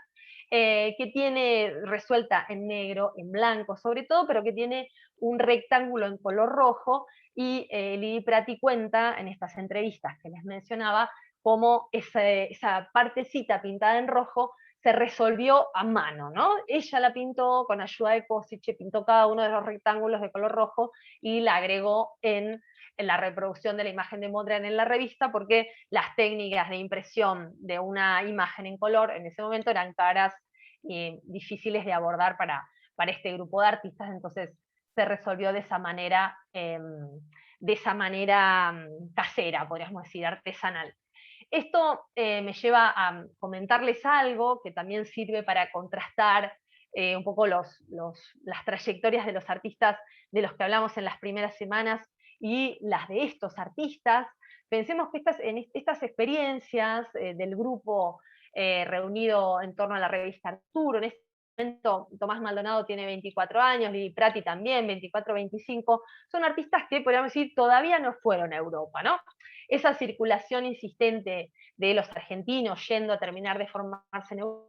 que tiene resuelta en negro, en blanco sobre todo, pero que tiene un rectángulo en color rojo, y Lili Prati cuenta en estas entrevistas que les mencionaba cómo esa partecita pintada en rojo se resolvió a mano, ¿no? Ella la pintó con ayuda de Kossice, pintó cada uno de los rectángulos de color rojo y la agregó en la reproducción de la imagen de Mondrian en la revista, porque las técnicas de impresión de una imagen en color en ese momento eran caras y difíciles de abordar para este grupo de artistas, entonces se resolvió de esa manera casera, podríamos decir, artesanal. Esto me lleva a comentarles algo que también sirve para contrastar un poco las trayectorias de los artistas de los que hablamos en las primeras semanas y las de estos artistas. Pensemos que en estas experiencias del grupo reunido en torno a la revista Arturo, en este momento Tomás Maldonado tiene 24 años, Lili Prati también, 24, 25, son artistas que podríamos decir todavía no fueron a Europa, ¿no? Esa circulación insistente de los argentinos yendo a terminar de formarse en Europa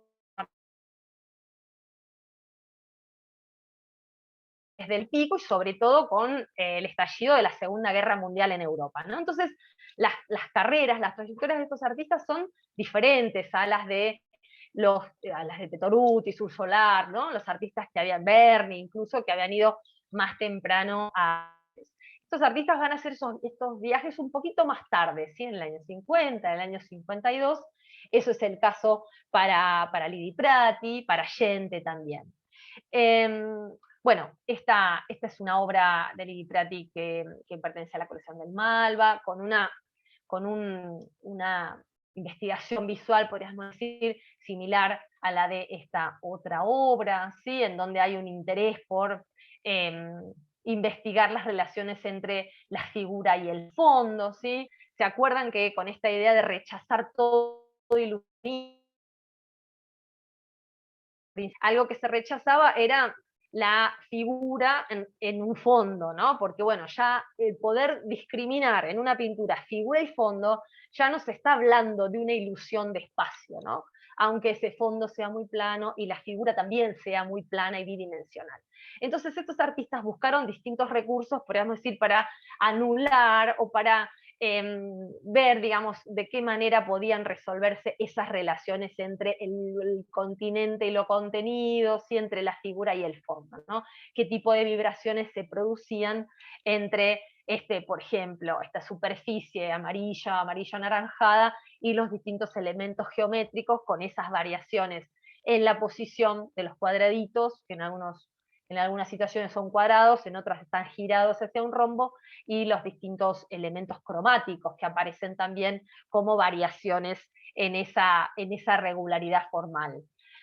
desde el pico, y sobre todo con el estallido de la Segunda Guerra Mundial en Europa, ¿no? Entonces, las carreras, las trayectorias de estos artistas son diferentes a las de Petoruti, Sur Solar, ¿no? Los artistas que habían, Berni, incluso, que habían ido más temprano a... Estos artistas van a hacer estos viajes un poquito más tarde, ¿sí? En el año 50, en el año 52, eso es el caso para Lili Prati, para Allende también. Bueno, esta es una obra de Lili Prati que pertenece a la colección del Malva, con una investigación visual, podríamos decir, similar a la de esta otra obra, ¿sí? En donde hay un interés por investigar las relaciones entre la figura y el fondo, ¿sí? ¿Se acuerdan que con esta idea de rechazar todo iluminismo, algo que se rechazaba era la figura en un fondo, ¿no? Porque bueno, ya el poder discriminar en una pintura figura y fondo, ya no se está hablando de una ilusión de espacio, ¿no? Aunque ese fondo sea muy plano y la figura también sea muy plana y bidimensional. Entonces estos artistas buscaron distintos recursos, podríamos decir, para anular o para ver, digamos, de qué manera podían resolverse esas relaciones entre el continente y lo contenido, ¿sí? Entre la figura y el fondo, ¿no? Qué tipo de vibraciones se producían entre, por ejemplo, esta superficie amarilla, amarillo-anaranjada, y los distintos elementos geométricos con esas variaciones en la posición de los cuadraditos, que en algunas situaciones son cuadrados, en otras están girados hacia un rombo, y los distintos elementos cromáticos que aparecen también como variaciones en esa regularidad formal.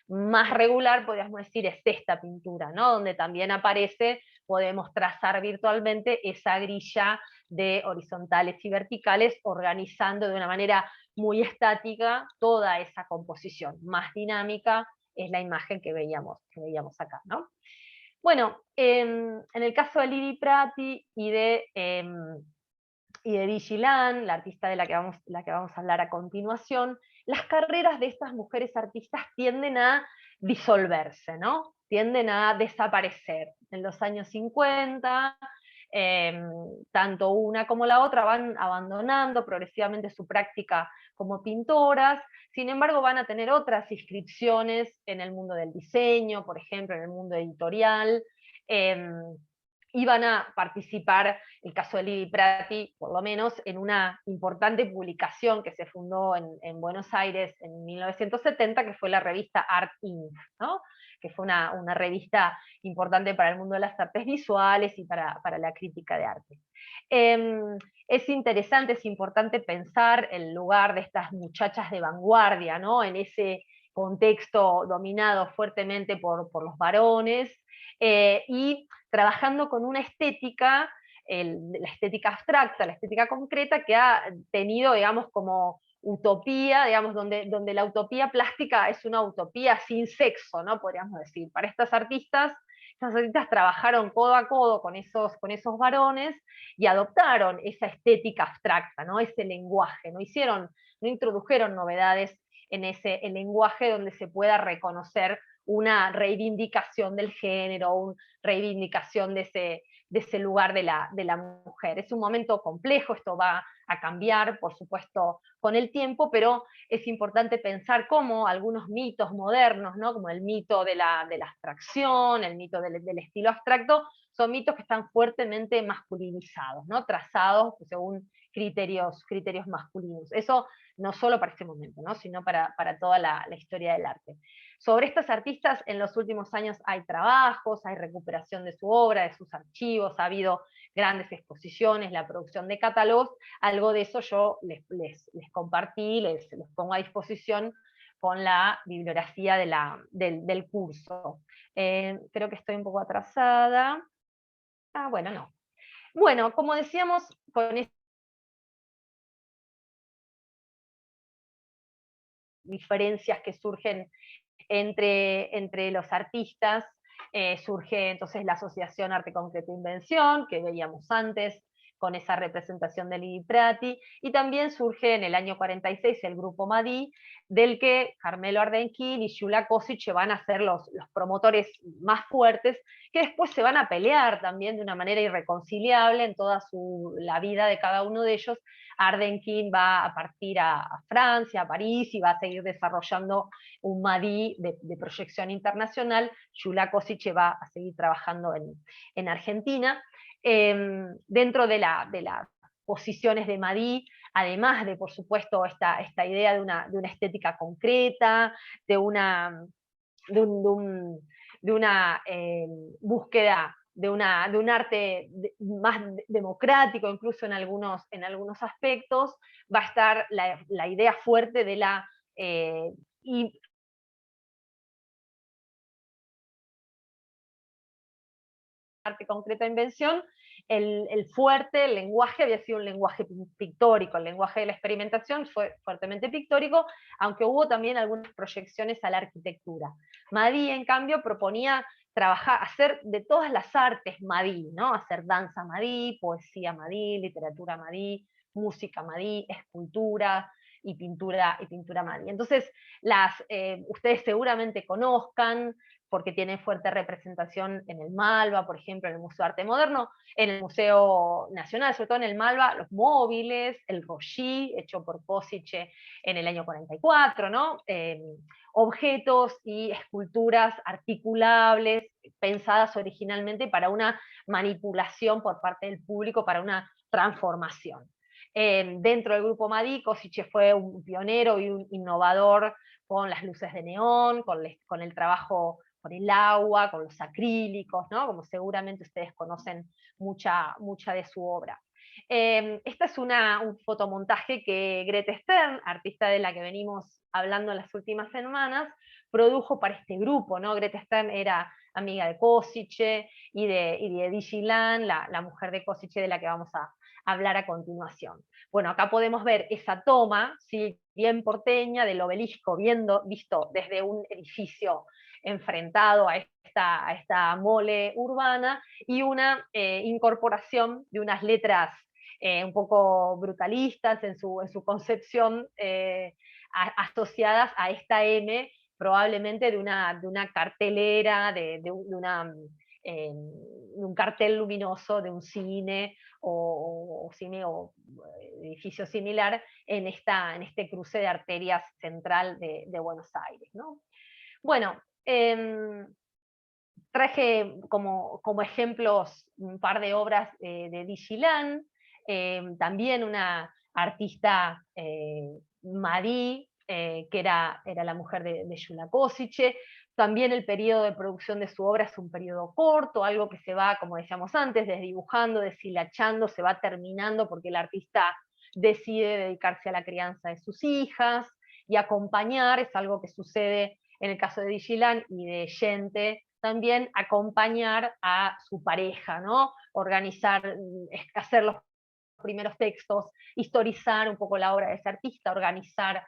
Más regular, podríamos decir, es esta pintura, ¿no? Donde también aparece, podemos trazar virtualmente esa grilla de horizontales y verticales, organizando de una manera muy estática toda esa composición. Más dinámica es la imagen que veíamos acá, ¿no? Bueno, en el caso de Lili Prati y de Vigilan, la artista de la que vamos a hablar a continuación, las carreras de estas mujeres artistas tienden a disolverse, ¿no? Tienden a desaparecer. En los años 50, tanto una como la otra van abandonando progresivamente su práctica como pintoras, sin embargo van a tener otras inscripciones en el mundo del diseño, por ejemplo, en el mundo editorial, y van a participar, el caso de Lili Prati, por lo menos, en una importante publicación que se fundó en Buenos Aires en 1970, que fue la revista Art Inc., ¿no? Que fue una revista importante para el mundo de las artes visuales y para la crítica de arte. Es interesante, es importante pensar el lugar de estas muchachas de vanguardia, ¿no? En ese contexto dominado fuertemente por los varones, y trabajando con una estética, la estética abstracta, la estética concreta, que ha tenido, digamos, como utopía, digamos, donde la utopía plástica es una utopía sin sexo, ¿no? Podríamos decir. Para estas artistas trabajaron codo a codo con esos varones y adoptaron esa estética abstracta, ¿no? Ese lenguaje, no introdujeron novedades en ese lenguaje donde se pueda reconocer una reivindicación del género, una reivindicación de ese lugar de la mujer. Es un momento complejo, esto va a cambiar, por supuesto, con el tiempo, pero es importante pensar cómo algunos mitos modernos, ¿no? Como el mito de la abstracción, el mito del estilo abstracto, son mitos que están fuertemente masculinizados, ¿no? Trazados según criterios masculinos. Eso no solo para este momento, ¿no? Sino para toda la historia del arte. Sobre estas artistas, en los últimos años hay trabajos, hay recuperación de su obra, de sus archivos, ha habido grandes exposiciones, la producción de catálogos. Algo de eso yo les compartí, les pongo a disposición con la bibliografía del curso. Creo que estoy un poco atrasada. Bueno, no. Bueno, como decíamos, con diferencias que surgen entre los artistas, surge entonces la Asociación Arte Concreto e Invención, que veíamos antes, con esa representación de Lili Prati, y también surge en el año 46 el Grupo Madí, del que Carmelo Ardenquín y Yula Kosic van a ser los promotores más fuertes, que después se van a pelear también de una manera irreconciliable en toda la vida de cada uno de ellos. Ardenquín va a partir a Francia, a París, y va a seguir desarrollando un Madí de proyección internacional. Yula Kosic va a seguir trabajando en Argentina. Dentro de las posiciones de Madí, además de, por supuesto, esta idea de una estética concreta, de una búsqueda de un arte más democrático, incluso en algunos aspectos, va a estar la idea fuerte de la y arte concreta invención, el fuerte, el lenguaje había sido un lenguaje pictórico, el lenguaje de la experimentación fue fuertemente pictórico, aunque hubo también algunas proyecciones a la arquitectura. Madí, en cambio, proponía trabajar, hacer de todas las artes Madí, ¿no? Hacer danza Madí, poesía Madí, literatura Madí, música Madí, escultura y pintura Madí. Entonces, ustedes seguramente conozcan, porque tiene fuerte representación en el Malva, por ejemplo, en el Museo de Arte Moderno, en el Museo Nacional, sobre todo en el Malva, los móviles, el Rosci, hecho por Košice en el año 44, ¿no? Objetos y esculturas articulables, pensadas originalmente para una manipulación por parte del público, para una transformación. Dentro del grupo Madí, Košice fue un pionero y un innovador con las luces de neón, con el trabajo con el agua, con los acrílicos, ¿no? Como seguramente ustedes conocen mucha de su obra. Esta es un fotomontaje que Grete Stern, artista de la que venimos hablando en las últimas semanas, produjo para este grupo, ¿no? Grete Stern era amiga de Košice y de Digilan, la mujer de Košice de la que vamos a hablar a continuación. Bueno, acá podemos ver esa toma, ¿sí? Bien porteña, del obelisco, visto desde un edificio enfrentado a esta mole urbana, y una incorporación de unas letras un poco brutalistas en su concepción, asociadas a esta M, probablemente de una cartelera, de un cartel luminoso de un cine o edificio similar en este cruce de arterias central de Buenos Aires, ¿no? Bueno, traje como ejemplos un par de obras de Digilan, también una artista Madí, que era la mujer de Yula Košice. También el periodo de producción de su obra es un periodo corto, algo que se va, como decíamos antes, desdibujando, deshilachando, se va terminando porque el artista decide dedicarse a la crianza de sus hijas y acompañar, es algo que sucede en el caso de Digilan y de Gente, también acompañar a su pareja, ¿no? Organizar, hacer los primeros textos, historizar un poco la obra de ese artista, organizar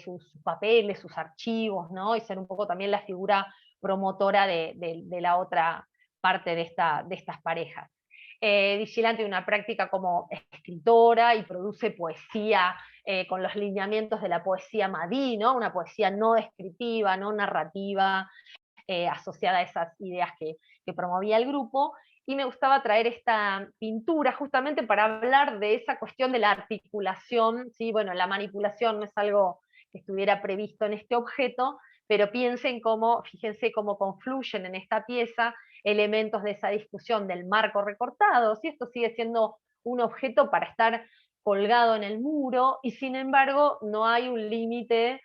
sus papeles, sus archivos, ¿no? Y ser un poco también la figura promotora de la otra parte de estas parejas. Digilan tiene una práctica como escritora y produce poesía con los lineamientos de la poesía Madí, ¿no? Una poesía no descriptiva, no narrativa, asociada a esas ideas que promovía el grupo, y me gustaba traer esta pintura justamente para hablar de esa cuestión de la articulación, ¿sí? Bueno, la manipulación no es algo que estuviera previsto en este objeto, pero fíjense cómo confluyen en esta pieza elementos de esa discusión del marco recortado, si esto sigue siendo un objeto para estar colgado en el muro, y sin embargo no hay un límite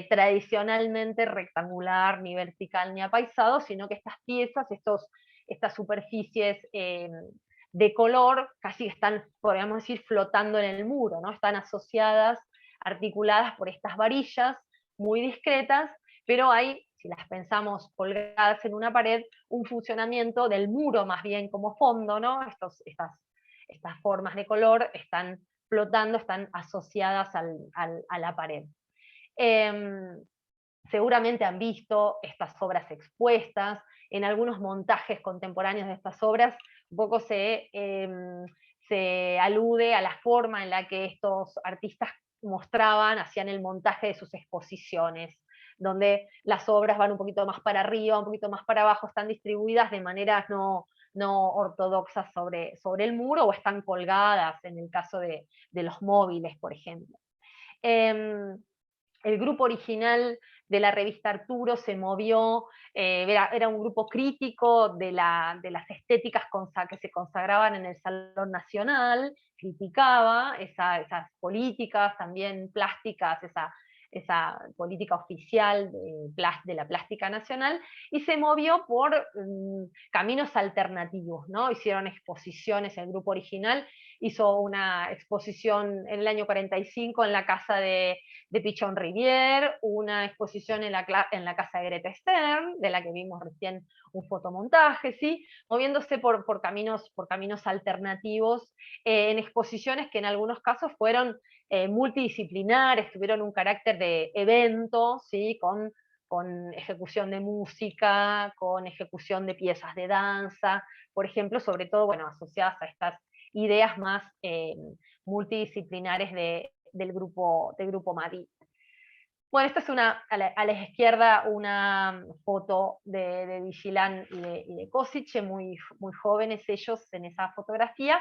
tradicionalmente rectangular, ni vertical, ni apaisado, sino que estas piezas, estas superficies de color, casi están, podríamos decir, flotando en el muro, ¿no? Están asociadas, articuladas por estas varillas muy discretas, pero hay, si las pensamos colgadas en una pared, un funcionamiento del muro más bien como fondo, ¿no? Estas formas de color están flotando, están asociadas a la pared. Seguramente han visto estas obras expuestas, en algunos montajes contemporáneos de estas obras, un poco se alude a la forma en la que estos artistas hacían el montaje de sus exposiciones, donde las obras van un poquito más para arriba, un poquito más para abajo, están distribuidas de maneras no ortodoxas sobre el muro, o están colgadas, en el caso de los móviles, por ejemplo. El grupo original de la revista Arturo se movió, era un grupo crítico de las estéticas que se consagraban en el Salón Nacional, criticaba esas políticas también plásticas, esa política oficial de la plástica nacional, y se movió por caminos alternativos, ¿no? Hicieron exposiciones, el grupo original hizo una exposición en el año 45 en la casa de Pichon Rivière, una exposición en la casa de Greta Stern, de la que vimos recién un fotomontaje, ¿sí? Moviéndose por caminos alternativos, en exposiciones que en algunos casos fueron multidisciplinares, tuvieron un carácter de evento, ¿sí? Con ejecución de música, con ejecución de piezas de danza, por ejemplo, sobre todo, bueno, asociadas a estas ideas más multidisciplinares del grupo Madrid. Bueno, esta es a la izquierda una foto de Vigilán y de Kosice, muy jóvenes ellos en esa fotografía,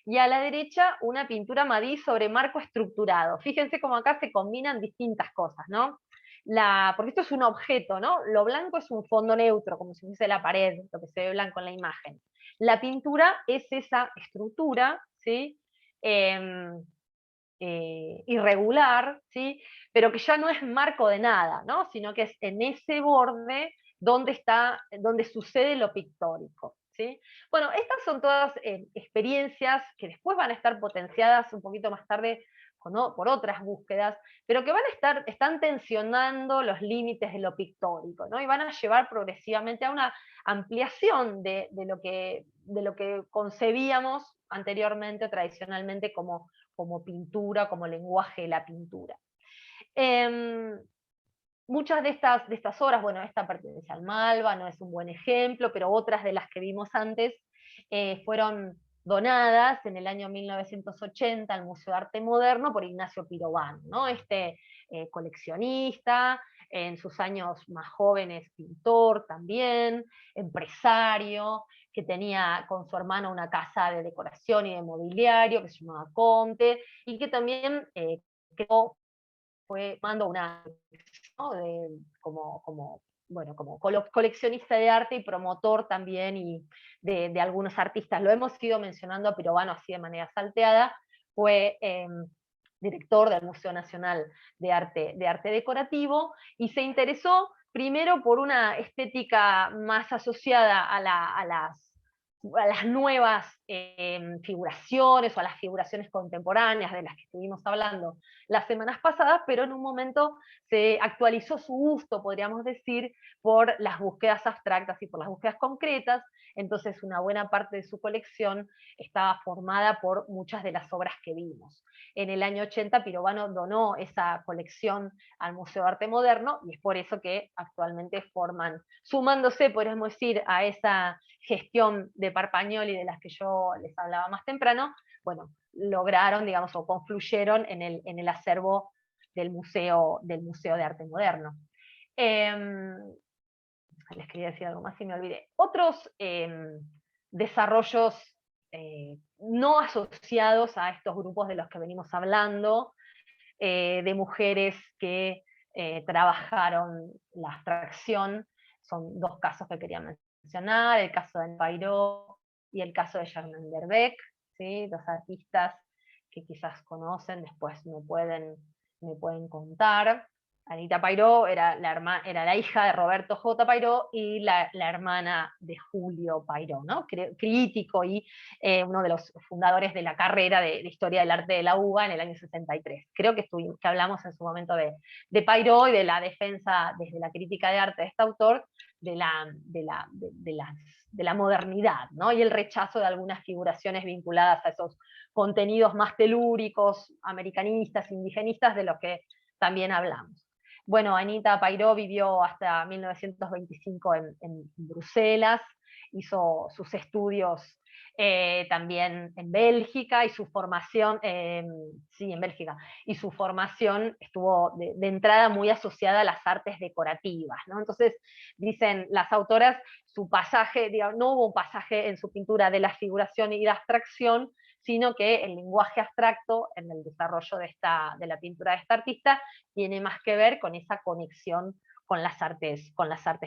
y a la derecha una pintura Madí sobre marco estructurado. Fíjense cómo acá se combinan distintas cosas, ¿no? Porque esto es un objeto, ¿no? Lo blanco es un fondo neutro, como si fuese la pared, lo que se ve blanco en la imagen. La pintura es esa estructura, ¿sí? Irregular, ¿sí? Pero que ya no es marco de nada, ¿no? Sino que es en ese borde donde sucede lo pictórico. ¿Sí? Bueno, estas son todas experiencias que después van a estar potenciadas un poquito más tarde por otras búsquedas, pero que están tensionando los límites de lo pictórico, ¿no? Y van a llevar progresivamente a una ampliación de lo que concebíamos anteriormente, tradicionalmente, como pintura, como lenguaje de la pintura. Muchas de estas obras, bueno, esta pertenece al Malva, no es un buen ejemplo, pero otras de las que vimos antes fueron donadas en el año 1980 al Museo de Arte Moderno por Ignacio Pirovano, ¿no? Este coleccionista, en sus años más jóvenes pintor también, empresario, que tenía con su hermano una casa de decoración y de mobiliario que se llamaba Conte, y que también mandó una, ¿no? como coleccionista de arte y promotor también y de algunos artistas. Lo hemos ido mencionando a Pirovano así de manera salteada. Fue director del Museo Nacional de Arte Decorativo, y se interesó primero por una estética más asociada a las nuevas figuraciones o a las figuraciones contemporáneas de las que estuvimos hablando las semanas pasadas, pero en un momento se actualizó su gusto, podríamos decir, por las búsquedas abstractas y por las búsquedas concretas. Entonces una buena parte de su colección estaba formada por muchas de las obras que vimos. En el año 80 Pirovano donó esa colección al Museo de Arte Moderno, y es por eso que actualmente sumándose, podríamos decir, a esa gestión de Parpagnoli de las que yo les hablaba más temprano, bueno, lograron, digamos, o confluyeron en el acervo del Museo de Arte Moderno. Les quería decir algo más y me olvidé. Otros desarrollos no asociados a estos grupos de los que venimos hablando, de mujeres que trabajaron la abstracción, son dos casos que quería mencionar, el caso de Anne Pairó y el caso de Germaine Verbeek, ¿sí? Dos artistas que quizás conocen, después me pueden contar. Anita Pairó era la hija de Roberto J. Pairó y la hermana de Julio Pairó, ¿no? Crítico y uno de los fundadores de la carrera de Historia del Arte de la UBA en el año 63. Creo que hablamos en su momento de Pairó y de la defensa desde la crítica de arte de este autor de la modernidad, ¿no? Y el rechazo de algunas figuraciones vinculadas a esos contenidos más telúricos, americanistas, indigenistas, de los que también hablamos. Bueno, Anita Pairó vivió hasta 1925 en Bruselas, hizo sus estudios también en Bélgica, y su formación, sí, en Bélgica, y su formación estuvo de entrada muy asociada a las artes decorativas, ¿no? Entonces, dicen las autoras, su pasaje, digamos, no hubo un pasaje en su pintura de la figuración y de abstracción, sino que el lenguaje abstracto en el desarrollo de la pintura de esta artista tiene más que ver con esa conexión con las artes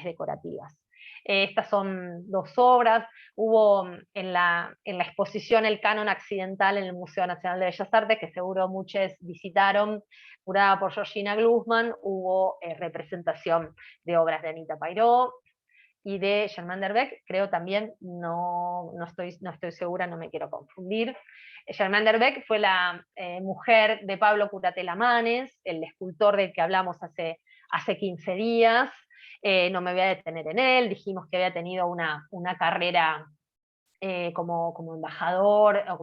decorativas. Estas son 2 obras. Hubo en la exposición El Canon Accidental en el Museo Nacional de Bellas Artes, que seguro muchos visitaron, curada por Georgina Glusman, hubo representación de obras de Anita Pairó y de Germaine Derbeck, creo también, no estoy segura, no me quiero confundir. Germaine Derbeck fue la mujer de Pablo Curatela Manes, el escultor del que hablamos hace 15 días. No me voy a detener en él, dijimos que había tenido una carrera como embajador, o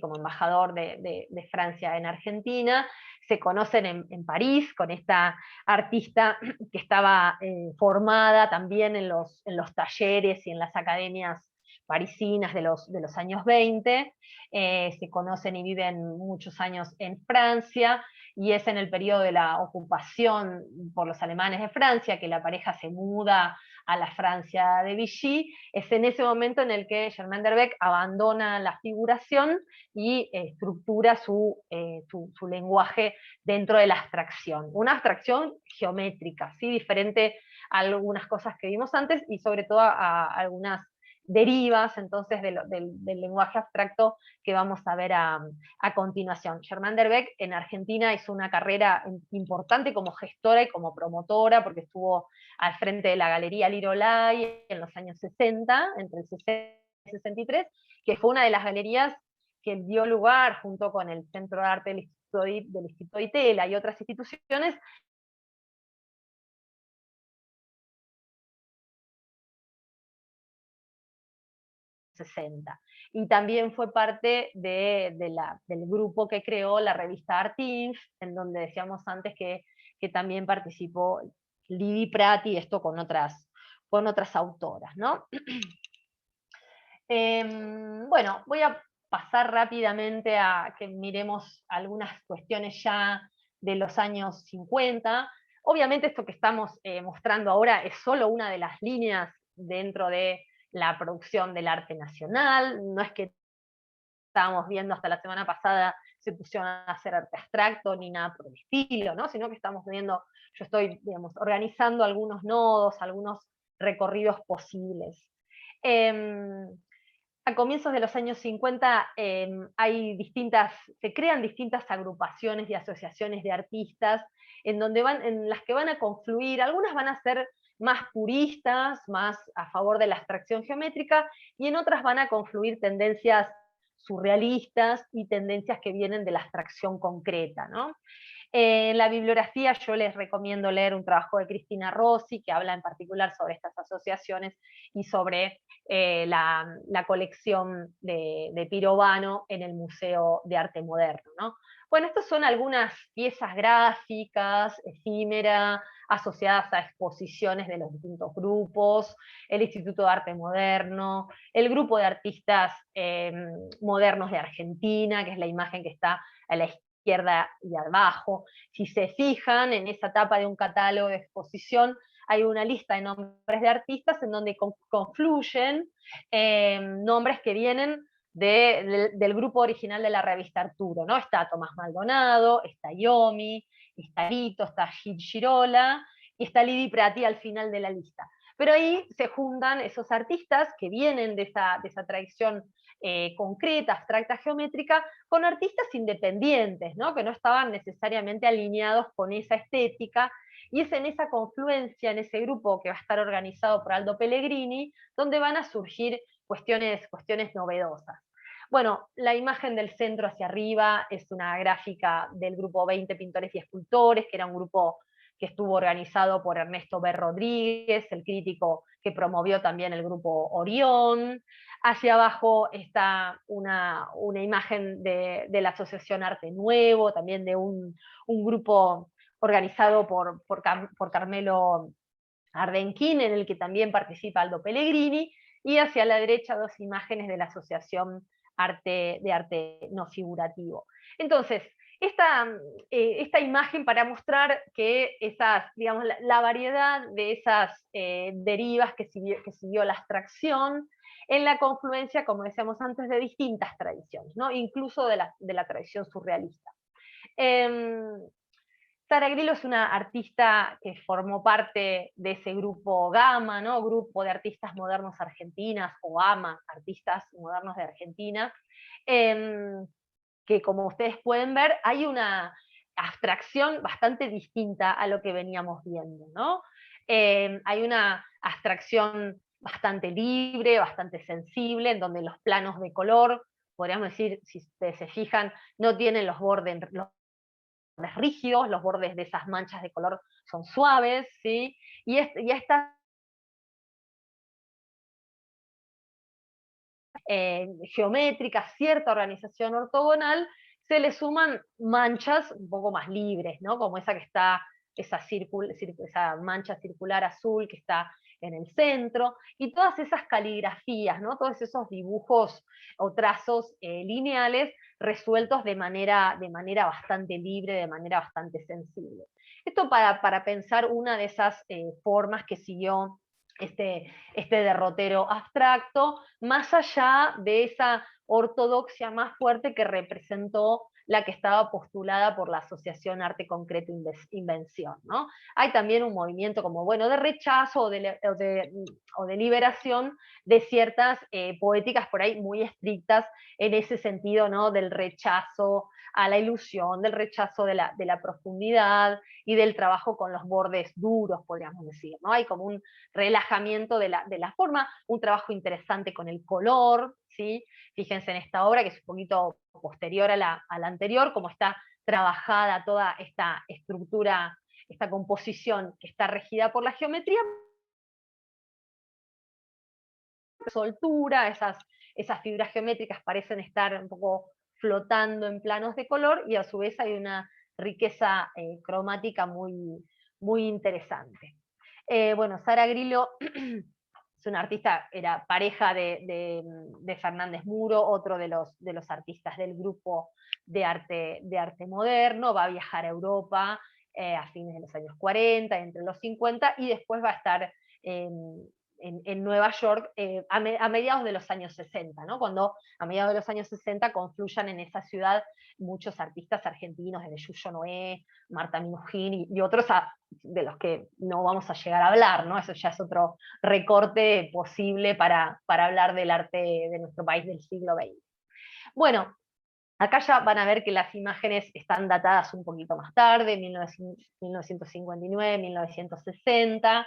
como embajador de Francia en Argentina. Se conocen en París con esta artista que estaba formada también en los talleres y en las academias parisinas de los años 20, se conocen y viven muchos años en Francia, y es en el periodo de la ocupación por los alemanes de Francia que la pareja se muda a la Francia de Vichy. Es en ese momento en el que Germaine Derbeck abandona la figuración y estructura su lenguaje dentro de la abstracción. Una abstracción geométrica, ¿sí? Diferente a algunas cosas que vimos antes, y sobre todo a algunas derivas entonces del lenguaje abstracto que vamos a ver a continuación. Germaine Derbeck en Argentina hizo una carrera importante como gestora y como promotora, porque estuvo al frente de la Galería Lirolai en los años 60, entre el 60 y el 63, que fue una de las galerías que dio lugar, junto con el Centro de Arte del Instituto de Itela y otras instituciones, 60. Y también fue parte del grupo que creó la revista Artinf, en donde decíamos antes que también participó Lidi Prati, esto con otras autoras, ¿no? Bueno, voy a pasar rápidamente a que miremos algunas cuestiones ya de los años 50. Obviamente esto que estamos mostrando ahora es solo una de las líneas dentro de la producción del arte nacional, no es que estábamos viendo hasta la semana pasada se pusieron a hacer arte abstracto ni nada por el estilo, ¿no? Sino que estamos viendo, yo estoy, digamos, organizando algunos nodos, algunos recorridos posibles. A comienzos de los años 50 se crean distintas agrupaciones y asociaciones de artistas en las que van a confluir, algunas van a ser más puristas, más a favor de la abstracción geométrica, y en otras van a confluir tendencias surrealistas y tendencias que vienen de la abstracción concreta, ¿no? En la bibliografía yo les recomiendo leer un trabajo de Cristina Rossi, que habla en particular sobre estas asociaciones y sobre la colección de Pirovano en el Museo de Arte Moderno, ¿no? Bueno, estas son algunas piezas gráficas, efímeras, asociadas a exposiciones de los distintos grupos, el Instituto de Arte Moderno, el grupo de artistas modernos de Argentina, que es la imagen que está a la izquierda y abajo. Si se fijan en esa tapa de un catálogo de exposición, hay una lista de nombres de artistas en donde confluyen nombres que vienen del grupo original de la revista Arturo, ¿no? Está Tomás Maldonado, está Yomi, está Lito, está Gil Girola, y está Lidi Prati al final de la lista. Pero ahí se juntan esos artistas que vienen de esa tradición concreta, abstracta, geométrica, con artistas independientes, ¿no? Que no estaban necesariamente alineados con esa estética, y es en esa confluencia, en ese grupo que va a estar organizado por Aldo Pellegrini, donde van a surgir cuestiones novedosas. Bueno, la imagen del centro hacia arriba es una gráfica del grupo 20 Pintores y Escultores, que era un grupo que estuvo organizado por Ernesto B. Rodríguez, el crítico que promovió también el grupo Orión. Hacia abajo está una imagen de la Asociación Arte Nuevo, también de un grupo organizado por Carmelo Ardenquín, en el que también participa Aldo Pellegrini, y hacia la derecha 2 imágenes de la Asociación de Arte No Figurativo. Entonces, esta imagen para mostrar que digamos, la variedad de esas derivas que siguió la abstracción en la confluencia, como decíamos antes, de distintas tradiciones, ¿no? Incluso de la tradición surrealista. Sara Grillo es una artista que formó parte de ese grupo GAMA, ¿no? Grupo de Artistas Modernos Argentinas, o AMA, Artistas Modernos de Argentina, que como ustedes pueden ver, hay una abstracción bastante distinta a lo que veníamos viendo, ¿no? Hay una abstracción bastante libre, bastante sensible, en donde los planos de color, podríamos decir, si ustedes se fijan, no tienen los bordes rígidos, los bordes de esas manchas de color son suaves, ¿sí? Y estas geométricas, cierta organización ortogonal, se le suman manchas un poco más libres, ¿no? Como esa que está, esa mancha circular azul que está en el centro, y todas esas caligrafías, ¿no? Todos esos dibujos o trazos lineales resueltos de manera bastante libre, de manera bastante sensible. Esto para pensar una de esas formas que siguió este derrotero abstracto, más allá de esa ortodoxia más fuerte que representó la que estaba postulada por la Asociación Arte Concreto Invención, ¿no? Hay también un movimiento como, bueno, de rechazo o de liberación de ciertas poéticas por ahí muy estrictas en ese sentido, ¿no? Del rechazo a la ilusión, del rechazo de la profundidad y del trabajo con los bordes duros, podríamos decir, ¿no? Hay como un relajamiento de la forma, un trabajo interesante con el color, ¿sí? Fíjense en esta obra que es un poquito posterior a la anterior, como está trabajada toda esta estructura, esta composición que está regida por la geometría, soltura, esas figuras geométricas parecen estar un poco flotando en planos de color, y a su vez hay una riqueza cromática muy interesante. Bueno, Sara Grillo es una artista, era pareja de Fernández Muro, otro de los artistas del grupo de arte moderno, va a viajar a Europa a fines de los años 40, entre los 50, y después va a estar en Nueva York a mediados de los años 60, ¿no? Cuando a mediados de los años 60 confluyan en esa ciudad muchos artistas argentinos, desde Yuyo Noé, Marta Minujín y otros de los que no vamos a llegar a hablar, ¿no? Eso ya es otro recorte posible para hablar del arte de nuestro país del siglo XX. Bueno, acá ya van a ver que las imágenes están datadas un poquito más tarde, 1959, 1960,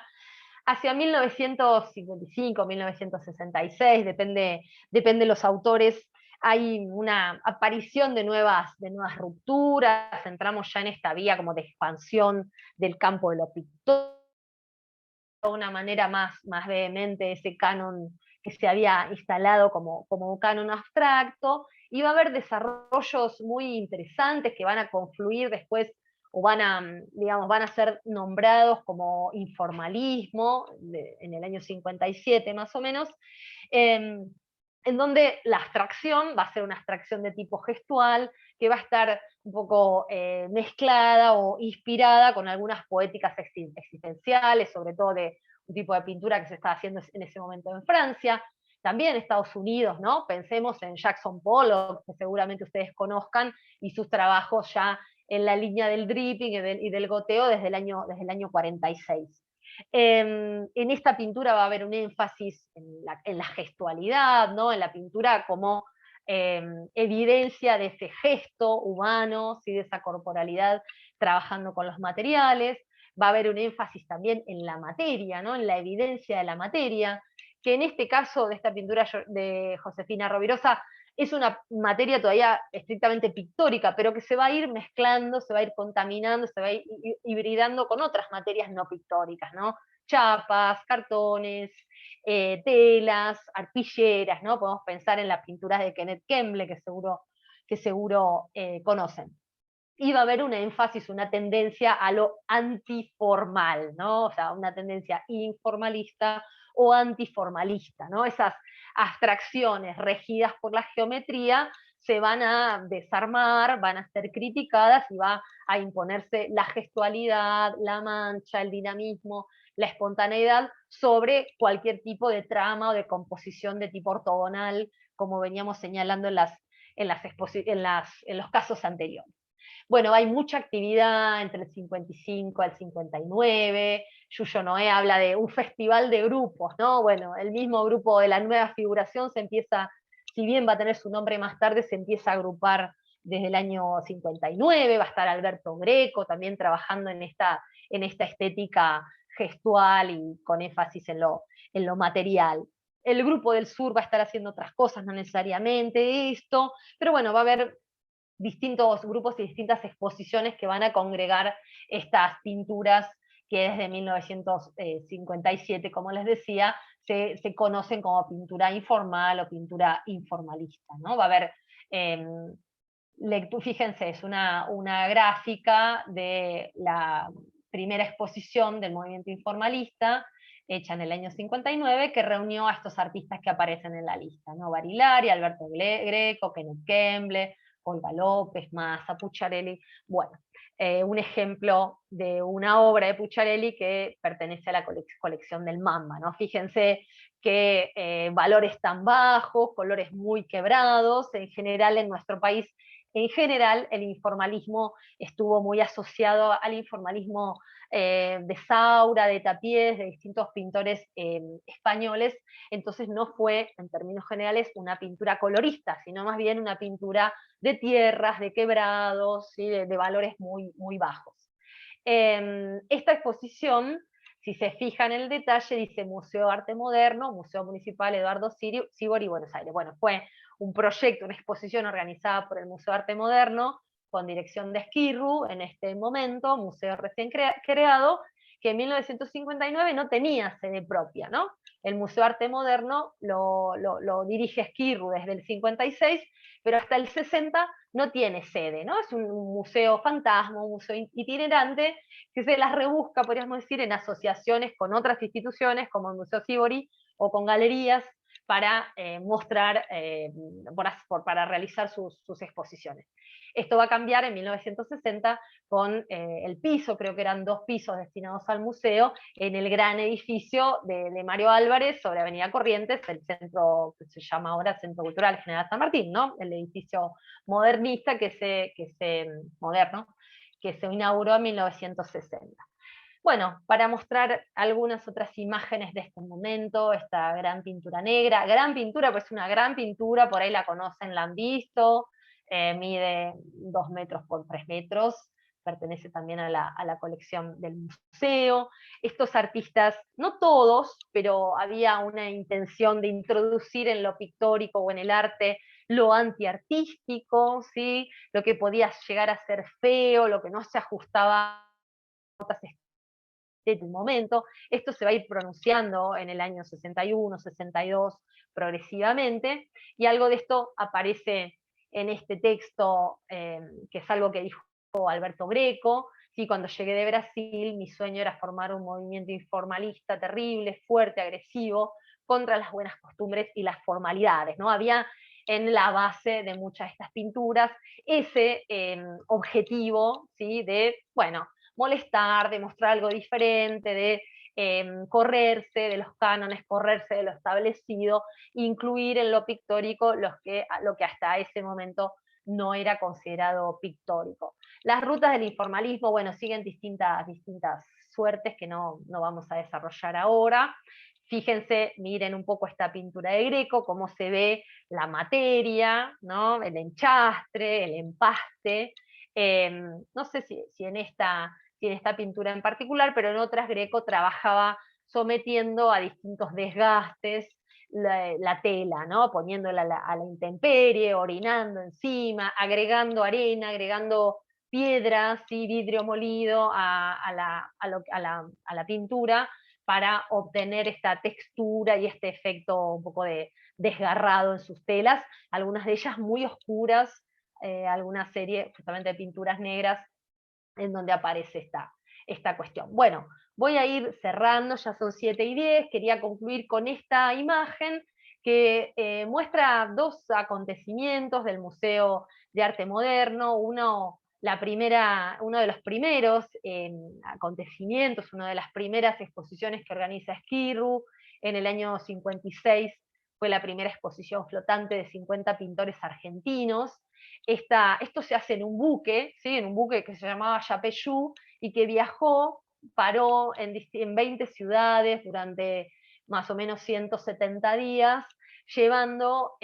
hacia 1955, 1966, depende de los autores, hay una aparición de nuevas rupturas, entramos ya en esta vía como de expansión del campo de lo pictórico, de una manera más vehemente ese canon que se había instalado como un canon abstracto, y va a haber desarrollos muy interesantes que van a confluir después o van a ser nombrados como informalismo, en el año 57 más o menos, en donde la abstracción va a ser una abstracción de tipo gestual, que va a estar un poco mezclada o inspirada con algunas poéticas existenciales, sobre todo de un tipo de pintura que se estaba haciendo en ese momento en Francia, también en Estados Unidos, ¿no? Pensemos en Jackson Pollock, que seguramente ustedes conozcan, y sus trabajos ya en la línea del dripping y del goteo desde el año 46. En esta pintura va a haber un énfasis en la gestualidad, ¿no? En la pintura como evidencia de ese gesto humano, ¿sí? De esa corporalidad trabajando con los materiales. Va a haber un énfasis también en la materia, ¿no? En la evidencia de la materia, que en este caso de esta pintura de Josefina Rovirosa es una materia todavía estrictamente pictórica, pero que se va a ir mezclando, se va a ir contaminando, se va a ir hibridando con otras materias no pictóricas, ¿no? Chapas, cartones, telas, arpilleras, ¿no? Podemos pensar en las pinturas de Kenneth Kemble, que seguro conocen. Y va a haber un énfasis, una tendencia a lo antiformal, ¿no? O sea, una tendencia informalista o antiformalista, ¿no? Esas abstracciones regidas por la geometría se van a desarmar, van a ser criticadas y va a imponerse la gestualidad, la mancha, el dinamismo, la espontaneidad sobre cualquier tipo de trama o de composición de tipo ortogonal, como veníamos señalando en los casos anteriores. Bueno, hay mucha actividad entre el 55 al 59, Yuyo Noé habla de un festival de grupos, ¿no? Bueno, el mismo grupo de la nueva figuración se empieza, si bien va a tener su nombre más tarde, se empieza a agrupar desde el año 59, va a estar Alberto Greco también trabajando en esta estética gestual y con énfasis en lo material. El grupo del sur va a estar haciendo otras cosas, no necesariamente esto, pero bueno, va a haber distintos grupos y distintas exposiciones que van a congregar estas pinturas que desde 1957, como les decía, se conocen como pintura informal o pintura informalista, ¿no? Va a haber, fíjense, es una gráfica de la primera exposición del movimiento informalista, hecha en el año 59, que reunió a estos artistas que aparecen en la lista, ¿no? Barilari, Alberto Greco, Kenneth Kemble, Olga López, Massa, Pucciarelli. Bueno, un ejemplo de una obra de Pucciarelli que pertenece a la colección del Mamba, ¿no? Fíjense qué valores tan bajos, colores muy quebrados, en general en nuestro país. En general, el informalismo estuvo muy asociado al informalismo de Saura, de Tapiés, de distintos pintores españoles, entonces no fue, en términos generales, una pintura colorista, sino más bien una pintura de tierras, de quebrados, ¿sí? de valores muy, muy bajos. Esta exposición, si se fijan en el detalle, dice Museo de Arte Moderno, Museo Municipal Eduardo Sívori, Buenos Aires. Bueno, fue un proyecto, una exposición organizada por el Museo de Arte Moderno, con dirección de Esquirru, en este momento, museo recién creado, que en 1959 no tenía sede propia, ¿no? El Museo de Arte Moderno lo dirige Esquirru desde el 56, pero hasta el 60 no tiene sede, ¿no? Es un museo fantasma, un museo itinerante, que se las rebusca, podríamos decir, en asociaciones con otras instituciones, como el Museo Sívori, o con galerías, para mostrar, para realizar sus exposiciones. Esto va a cambiar en 1960 con el piso, creo que eran 2 pisos destinados al museo, en el gran edificio de Mario Álvarez sobre Avenida Corrientes, el centro que se llama ahora Centro Cultural General San Martín, ¿no? El edificio modernista moderno, que se inauguró en 1960. Bueno, para mostrar algunas otras imágenes de este momento, esta gran pintura negra, gran pintura, pues una gran pintura, por ahí la conocen, la han visto, mide 2 metros por 3 metros, pertenece también a la colección del museo. Estos artistas, no todos, pero había una intención de introducir en lo pictórico o en el arte lo antiartístico, ¿sí? Lo que podía llegar a ser feo, lo que no se ajustaba a otras del momento. Esto se va a ir pronunciando en el año 61, 62, progresivamente, y algo de esto aparece en este texto, que es algo que dijo Alberto Greco. ¿Sí? Cuando llegué de Brasil, mi sueño era formar un movimiento informalista terrible, fuerte, agresivo, contra las buenas costumbres y las formalidades, ¿no? Había en la base de muchas de estas pinturas ese objetivo, ¿sí? De, bueno, molestar, de mostrar algo diferente, de correrse de los cánones, correrse de lo establecido, incluir en lo pictórico lo que hasta ese momento no era considerado pictórico. Las rutas del informalismo, bueno, siguen distintas suertes que no vamos a desarrollar ahora. Fíjense, miren un poco esta pintura de Greco, cómo se ve la materia, ¿no? El enchastre, el empaste. No sé si en esta pintura en particular, pero en otras Greco trabajaba sometiendo a distintos desgastes la tela, ¿no? Poniéndola a la intemperie, orinando encima, agregando arena, agregando piedras y vidrio molido a la pintura para obtener esta textura y este efecto un poco de desgarrado en sus telas, algunas de ellas muy oscuras, alguna serie justamente de pinturas negras en donde aparece esta cuestión. Bueno, voy a ir cerrando, ya son 7:10, quería concluir con esta imagen que muestra 2 acontecimientos del Museo de Arte Moderno, uno de los primeros acontecimientos, una de las primeras exposiciones que organiza Esquirru en el año 56 fue la primera exposición flotante de 50 pintores argentinos. Esto se hace en un buque, ¿sí? En un buque que se llamaba Yapeyú, y que viajó, paró en 20 ciudades durante más o menos 170 días, llevando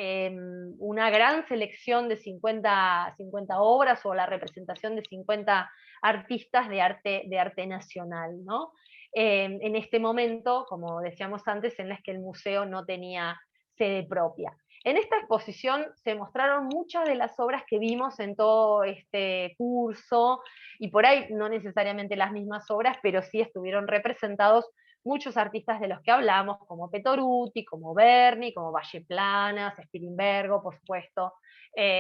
una gran selección de 50 obras, o la representación de 50 artistas de arte nacional, ¿no? En este momento, como decíamos antes, en las que el museo no tenía sede propia. En esta exposición se mostraron muchas de las obras que vimos en todo este curso, y por ahí no necesariamente las mismas obras, pero sí estuvieron representados muchos artistas de los que hablamos, como Petoruti, como Berni, como Valle Planas, Spilimbergo, por supuesto,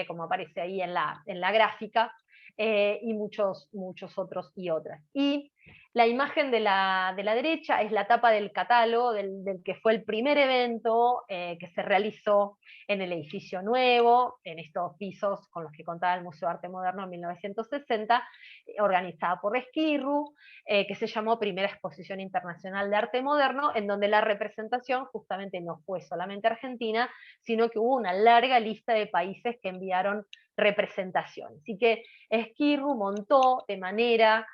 como aparece ahí en la gráfica, y muchos otros y otras. Y la imagen de la derecha es la tapa del catálogo del que fue el primer evento que se realizó en el edificio nuevo, en estos pisos con los que contaba el Museo de Arte Moderno en 1960, organizada por Esquirru, que se llamó Primera Exposición Internacional de Arte Moderno, en donde la representación justamente no fue solamente argentina, sino que hubo una larga lista de países que enviaron representaciones. Así que Esquirru montó de manera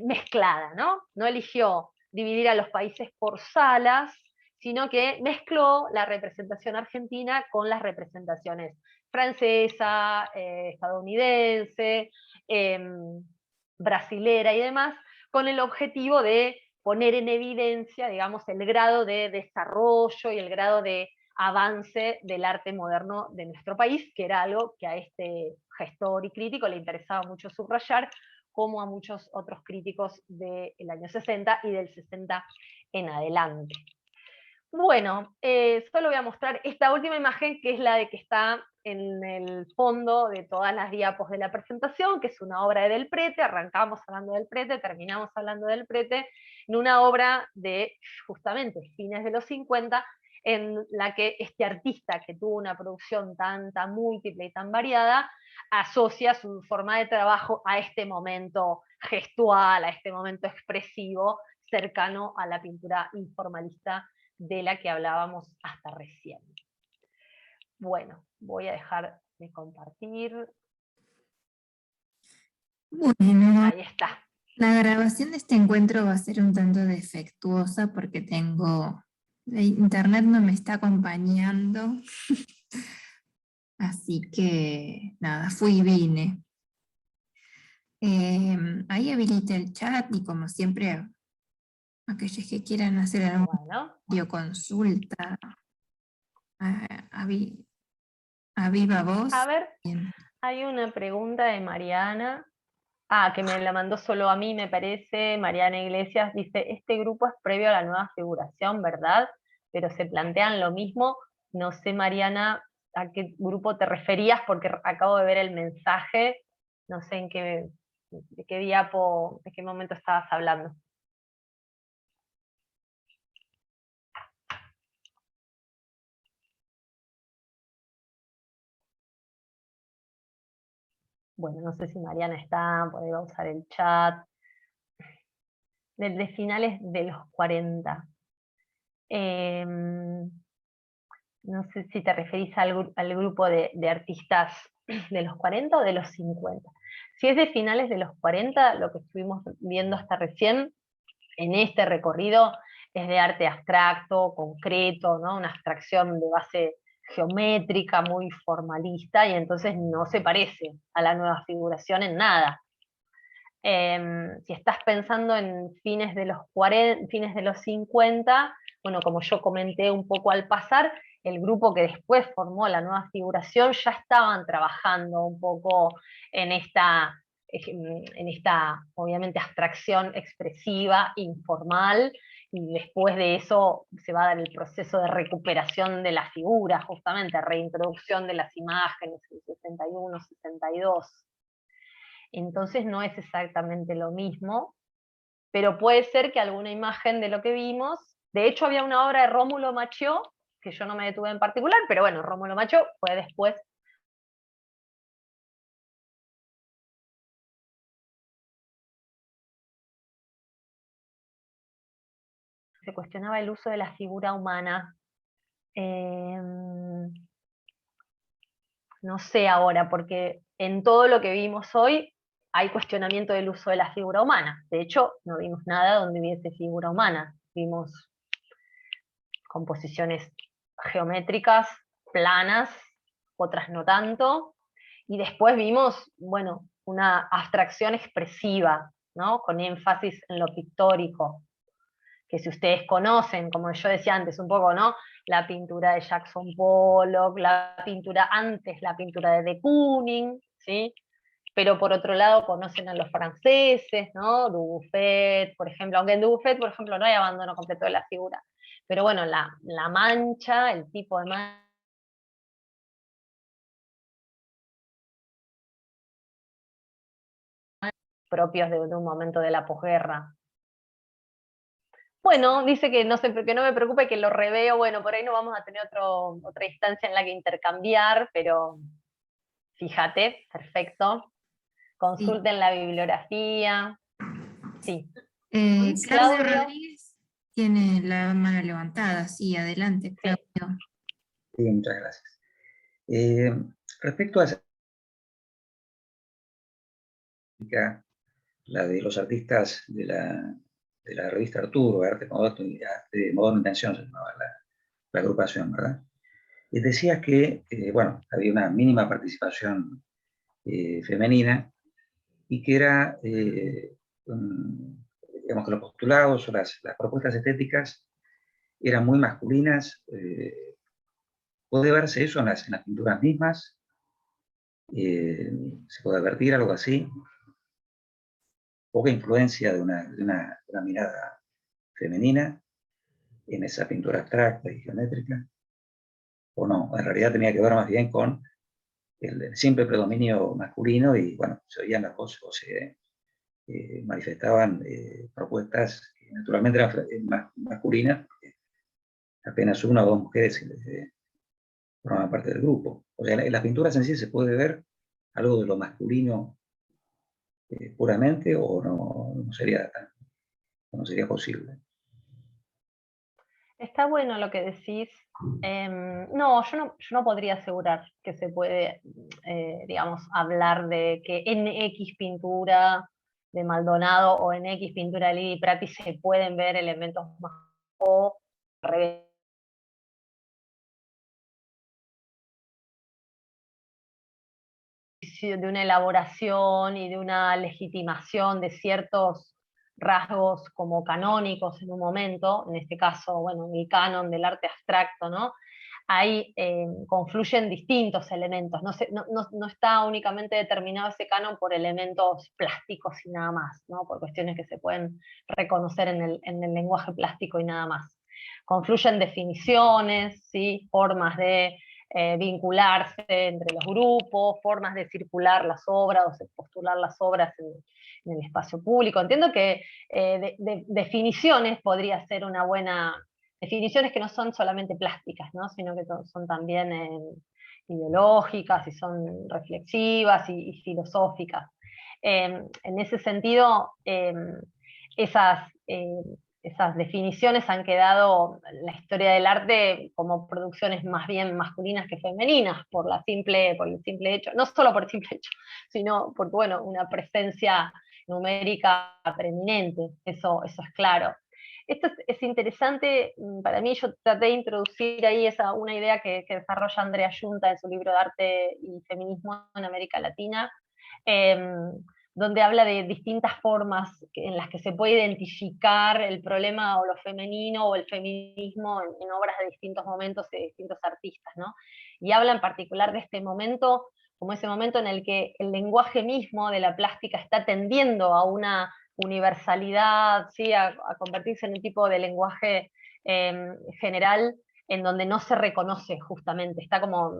mezclada, ¿no? No eligió dividir a los países por salas, sino que mezcló la representación argentina con las representaciones francesa, estadounidense, brasilera y demás, con el objetivo de poner en evidencia, digamos, el grado de desarrollo y el grado de avance del arte moderno de nuestro país, que era algo que a este gestor y crítico le interesaba mucho subrayar, como a muchos otros críticos del año 60 y del 60 en adelante. Bueno, solo voy a mostrar esta última imagen, que es la de que está en el fondo de todas las diapos de la presentación, que es una obra de Del Prete. Arrancamos hablando del Prete, terminamos hablando del Prete, en una obra de justamente fines de los 50, en la que este artista, que tuvo una producción tan múltiple y tan variada, asocia su forma de trabajo a este momento gestual, a este momento expresivo, cercano a la pintura informalista de la que hablábamos hasta recién. Bueno, voy a dejar de compartir. Bueno, ahí está. La grabación de este encuentro va a ser un tanto defectuosa porque internet no me está acompañando, así que nada, fui y vine. Ahí habilité el chat y como siempre, aquellos que quieran hacer alguna videoconsulta, a viva voz. A ver, Bien. hay una pregunta de Mariana. Que me la mandó solo a mí, me parece. Mariana Iglesias dice: este grupo es previo a la nueva figuración, ¿verdad? Pero se plantean lo mismo. No sé, Mariana, a qué grupo te referías, porque acabo de ver el mensaje. No sé de qué diapo, de qué momento estabas hablando. Bueno, no sé si Mariana está, podría usar el chat. De finales de los 40. No sé si te referís al grupo de artistas de los 40 o de los 50. Si es de finales de los 40, lo que estuvimos viendo hasta recién en este recorrido es de arte abstracto, concreto, ¿no? Una abstracción de base geométrica, muy formalista, y entonces no se parece a la nueva figuración en nada. Si estás pensando en fines de los 40, fines de los 50, bueno, como yo comenté un poco al pasar, el grupo que después formó la nueva figuración ya estaban trabajando un poco en esta, obviamente, abstracción expresiva, informal, y después de eso se va a dar el proceso de recuperación de la figura, justamente, reintroducción de las imágenes en 61, 62. Entonces no es exactamente lo mismo, pero puede ser que alguna imagen de lo que vimos, de hecho había una obra de Rómulo Machió, que yo no me detuve en particular, pero bueno, Rómulo Machió fue después. Se cuestionaba el uso de la figura humana No sé ahora, porque en todo lo que vimos hoy hay cuestionamiento del uso de la figura humana. De hecho, no vimos nada donde hubiese figura humana. Vimos composiciones geométricas, planas, otras no tanto, y después vimos, bueno, una abstracción expresiva, ¿no? Con énfasis en lo pictórico, que si ustedes conocen, como yo decía antes, un poco, ¿no? La pintura de Jackson Pollock, la pintura antes, la pintura de de Kooning, ¿sí? Pero por otro lado conocen a los franceses, ¿no? Dubuffet, por ejemplo, aunque en Dubuffet, por ejemplo, no hay abandono completo de la figura. Pero bueno, la mancha, el tipo de mancha propios de un momento de la posguerra. Bueno, dice que no, que no me preocupe, que lo reveo. Bueno, por ahí no vamos a tener otra instancia en la que intercambiar, pero fíjate, perfecto. Sí. Consulten la bibliografía. Sí. Claudio Claudio. Rodríguez tiene la mano levantada. Sí, adelante, Sí. Claudio. Sí, muchas gracias. Respecto a esa la de los artistas de la revista Arturo, Arte Moderno y Arte Moderno Intención, se llamaba la agrupación, ¿verdad? Y decías que, bueno, había una mínima participación femenina y que era, digamos que los postulados o las propuestas estéticas eran muy masculinas. ¿Puede verse eso en las pinturas mismas? ¿Se puede advertir algo así? Poca influencia de una mirada femenina en esa pintura abstracta y geométrica, o no, en realidad tenía que ver más bien con el simple predominio masculino y bueno, se oían las voces o se manifestaban propuestas que naturalmente eran masculinas, porque apenas una o dos mujeres formaban parte del grupo. O sea, en las pinturas en sí se puede ver algo de lo masculino puramente o no sería posible. Está bueno lo que decís. No, yo no podría asegurar que se puede, digamos, hablar de que en X pintura de Maldonado o en X pintura de Lili Prati se pueden ver elementos más o al revés, de una elaboración y de una legitimación de ciertos rasgos como canónicos en un momento, en este caso, bueno, el canon del arte abstracto, ¿no? Ahí confluyen distintos elementos, no está únicamente determinado ese canon por elementos plásticos y nada más, ¿no? Por cuestiones que se pueden reconocer en el lenguaje plástico y nada más. Confluyen definiciones, ¿sí? Formas de vincularse entre los grupos, formas de circular las obras o de postular las obras en el espacio público. Entiendo que definiciones podría ser una buena, definiciones que no son solamente plásticas, ¿no? Sino que son también ideológicas y son reflexivas y filosóficas. En ese sentido, esas esas definiciones han quedado en la historia del arte como producciones más bien masculinas que femeninas, por el simple hecho, no solo por el simple hecho, sino por, bueno, una presencia numérica preeminente, eso es claro. Esto es interesante, para mí yo traté de introducir ahí una idea que desarrolla Andrea Yunta en su libro de Arte y Feminismo en América Latina, donde habla de distintas formas en las que se puede identificar el problema o lo femenino o el feminismo en obras de distintos momentos y de distintos artistas, ¿no? Y habla en particular de este momento como ese momento en el que el lenguaje mismo de la plástica está tendiendo a una universalidad, ¿sí? a convertirse en un tipo de lenguaje general en donde no se reconoce justamente, está como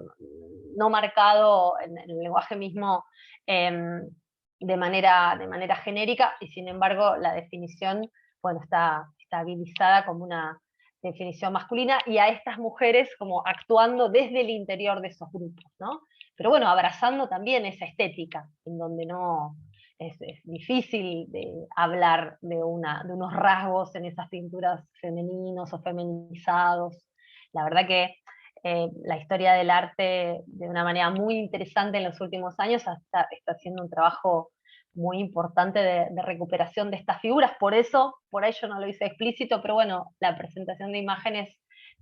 no marcado en el lenguaje mismo de manera genérica, y sin embargo la definición, bueno, está habilitada como una definición masculina, y a estas mujeres como actuando desde el interior de esos grupos, ¿no? Pero bueno, abrazando también esa estética, en donde no es difícil de hablar de unos rasgos en esas pinturas femeninos o feminizados, la verdad que la historia del arte de una manera muy interesante en los últimos años está haciendo un trabajo muy importante de recuperación de estas figuras, por eso, por ahí yo no lo hice explícito, pero bueno, la presentación de imágenes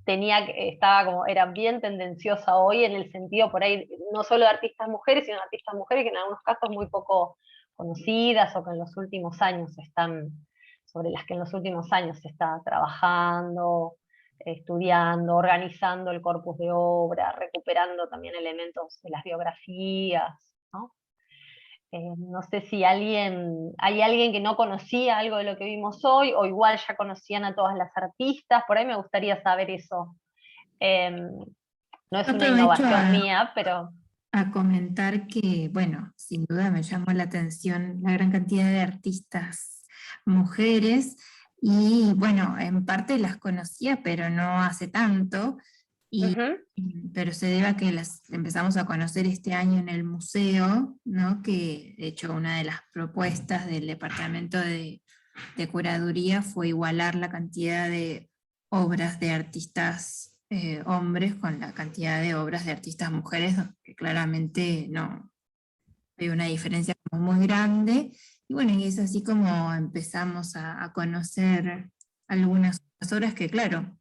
era bien tendenciosa hoy en el sentido por ahí, no solo de artistas mujeres, sino de artistas mujeres que en algunos casos muy poco conocidas o que en los últimos años sobre las que en los últimos años se está trabajando, estudiando, organizando el corpus de obra, recuperando también elementos de las biografías, ¿no? No sé si hay alguien que no conocía algo de lo que vimos hoy, o igual ya conocían a todas las artistas, por ahí me gustaría saber eso. No es una Aprovecho innovación mía, pero... a comentar que, bueno, sin duda me llamó la atención la gran cantidad de artistas mujeres y, bueno, en parte las conocía, pero no hace tanto, pero se debe a que las empezamos a conocer este año en el museo, ¿no? Que de hecho una de las propuestas del departamento de curaduría fue igualar la cantidad de obras de artistas hombres con la cantidad de obras de artistas mujeres, que claramente no hay una diferencia como muy grande. Y bueno, y es así como empezamos a conocer algunas obras que, claro,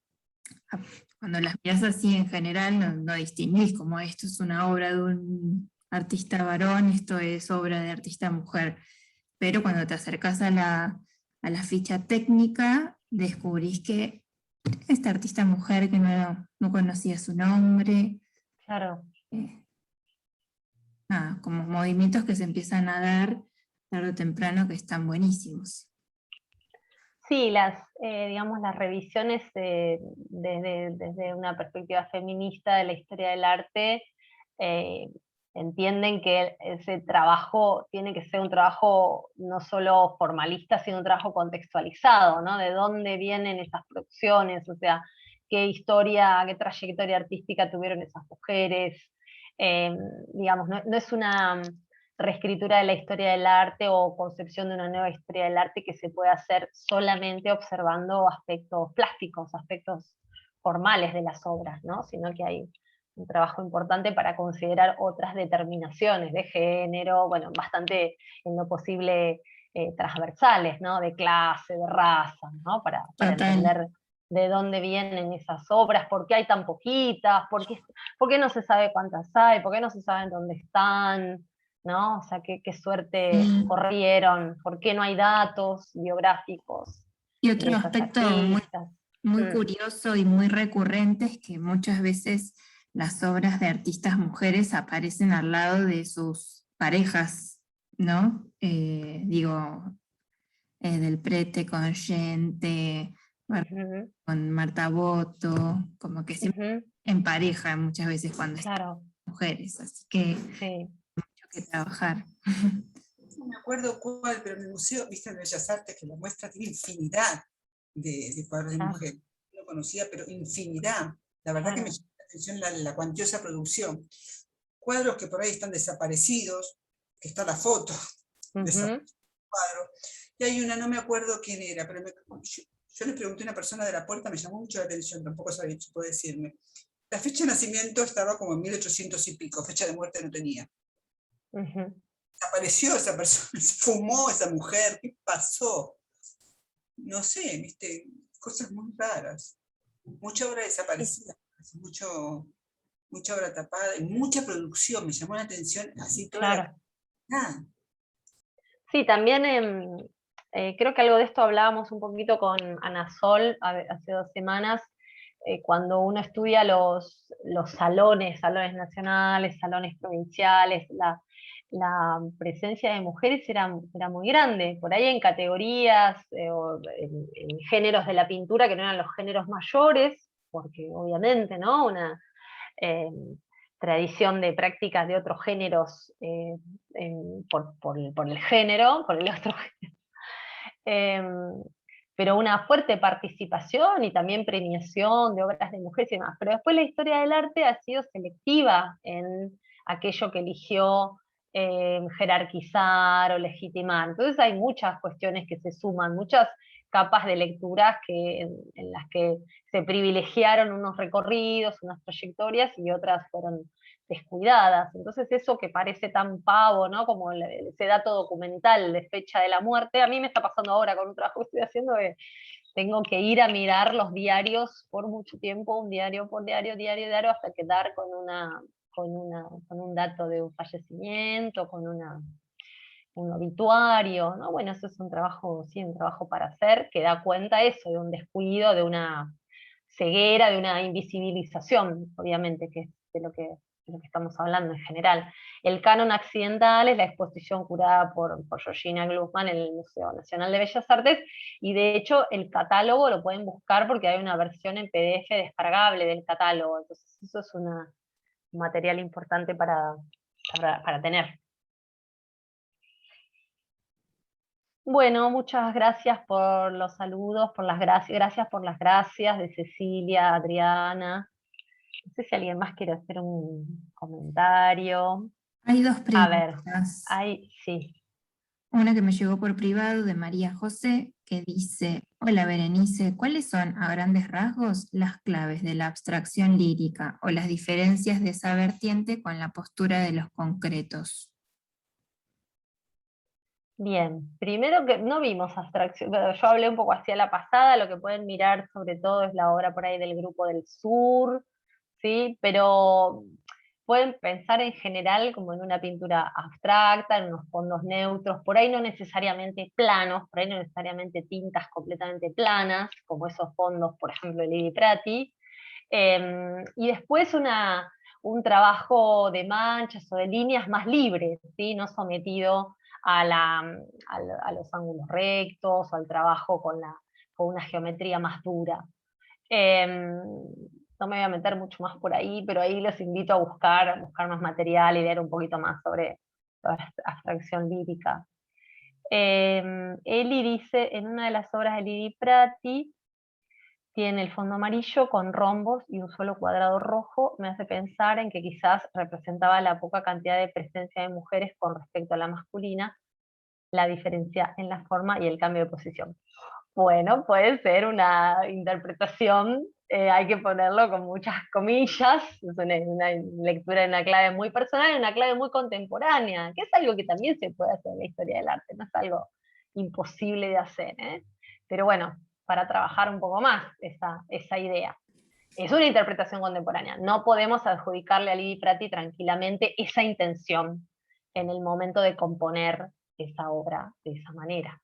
cuando las miras así en general no distinguís como esto es una obra de un artista varón, esto es obra de artista mujer. Pero cuando te acercas a la ficha técnica, descubrís que esta artista mujer que no conocía su nombre, Claro. nada, como movimientos que se empiezan a dar tarde o temprano que están buenísimos. Sí, digamos, las revisiones desde una perspectiva feminista de la historia del arte entienden que ese trabajo tiene que ser un trabajo no solo formalista, sino un trabajo contextualizado, ¿no? De dónde vienen esas producciones, o sea, qué historia, qué trayectoria artística tuvieron esas mujeres. Digamos, no es una reescritura de la historia del arte o concepción de una nueva historia del arte que se puede hacer solamente observando aspectos plásticos, aspectos formales de las obras, ¿no? Sino que hay un trabajo importante para considerar otras determinaciones de género, bueno, bastante en lo posible transversales, ¿no? De clase, de raza, ¿no? Para entender de dónde vienen esas obras, por qué hay tan poquitas, por qué no se sabe cuántas hay, por qué no se sabe dónde están, ¿no? O sea, qué suerte corrieron, por qué no hay datos biográficos Y de otro esas aspecto artistas. muy curioso y muy recurrente es que muchas veces las obras de artistas mujeres aparecen al lado de sus parejas, ¿no? Del Prete con Gente, con Marta Boto, como que siempre en pareja muchas veces cuando Claro. están mujeres, así que sí. mucho que trabajar. No me acuerdo cuál, pero en el Museo, viste, de Bellas Artes, que la muestra tiene infinidad de cuadros de mujeres. No conocía, pero infinidad. La verdad que me llamó la atención la cuantiosa producción. Cuadros que por ahí están desaparecidos, que está la foto de ese cuadro. Y hay una, no me acuerdo quién era, pero yo le pregunté a una persona de la puerta, me llamó mucho la atención, tampoco sabía, supo decirme. La fecha de nacimiento estaba como en 1800 y pico, fecha de muerte no tenía. Desapareció esa persona, se fumó esa mujer, ¿qué pasó? No sé, viste, cosas muy raras. Mucha obra desaparecida, mucha obra tapada, y mucha producción, me llamó la atención así toda. Sí, también creo que algo de esto hablábamos un poquito con Ana Sol hace 2 semanas, cuando uno estudia los salones nacionales, salones provinciales, la presencia de mujeres era muy grande, por ahí en categorías o en géneros de la pintura que no eran los géneros mayores, porque obviamente, ¿no? Una tradición de prácticas de otros géneros por el género, por el otro género. Pero una fuerte participación y también premiación de obras de mujeres y demás. Pero después la historia del arte ha sido selectiva en aquello que eligió jerarquizar o legitimar. Entonces hay muchas cuestiones que se suman, muchas capas de lecturas en las que se privilegiaron unos recorridos, unas trayectorias, y otras fueron descuidadas. Entonces eso que parece tan pavo, ¿no? Como ese dato documental de fecha de la muerte, a mí me está pasando ahora con un trabajo que estoy haciendo, que tengo que ir a mirar los diarios por mucho tiempo, un diario por diario, diario, hasta quedar con un dato de un fallecimiento, con un obituario, ¿no? Bueno, eso es un trabajo, sí, un trabajo para hacer, que da cuenta eso, de un descuido, de una ceguera, de una invisibilización, obviamente, que es de lo que estamos hablando en general. El canon accidental es la exposición curada por Georgina Glusman en el Museo Nacional de Bellas Artes, y de hecho el catálogo lo pueden buscar porque hay una versión en PDF descargable del catálogo, entonces eso es un material importante para tener. Bueno, muchas gracias por los saludos, por las gracias por las gracias de Cecilia, Adriana. No sé si alguien más quiere hacer un comentario. Hay dos A ver, preguntas. sí. Una que me llegó por privado de María José, que dice: hola Berenice, ¿cuáles son a grandes rasgos las claves de la abstracción lírica o las diferencias de esa vertiente con la postura de los concretos? Bien, primero que no vimos abstracción, pero yo hablé un poco hacia la pasada, lo que pueden mirar sobre todo es la obra por ahí del Grupo del Sur, ¿sí? Pero pueden pensar en general como en una pintura abstracta, en unos fondos neutros, por ahí no necesariamente planos, por ahí no necesariamente tintas completamente planas, como esos fondos, por ejemplo, de Lidi Prati, y después un trabajo de manchas o de líneas más libres, ¿sí? No sometido a los ángulos rectos o al trabajo con una geometría más dura. No me voy a meter mucho más por ahí, pero ahí los invito a buscar más material y leer un poquito más sobre abstracción lírica. Eli dice, en una de las obras de Lidi Prati, tiene el fondo amarillo con rombos y un solo cuadrado rojo, me hace pensar en que quizás representaba la poca cantidad de presencia de mujeres con respecto a la masculina, la diferencia en la forma y el cambio de posición. Bueno, puede ser una interpretación, hay que ponerlo con muchas comillas, es una lectura en una clave muy personal, en una clave muy contemporánea, que es algo que también se puede hacer en la historia del arte, no es algo imposible de hacer, ¿eh? Pero bueno, para trabajar un poco más esa idea. Es una interpretación contemporánea, no podemos adjudicarle a Lidi Prati tranquilamente esa intención en el momento de componer esa obra de esa manera.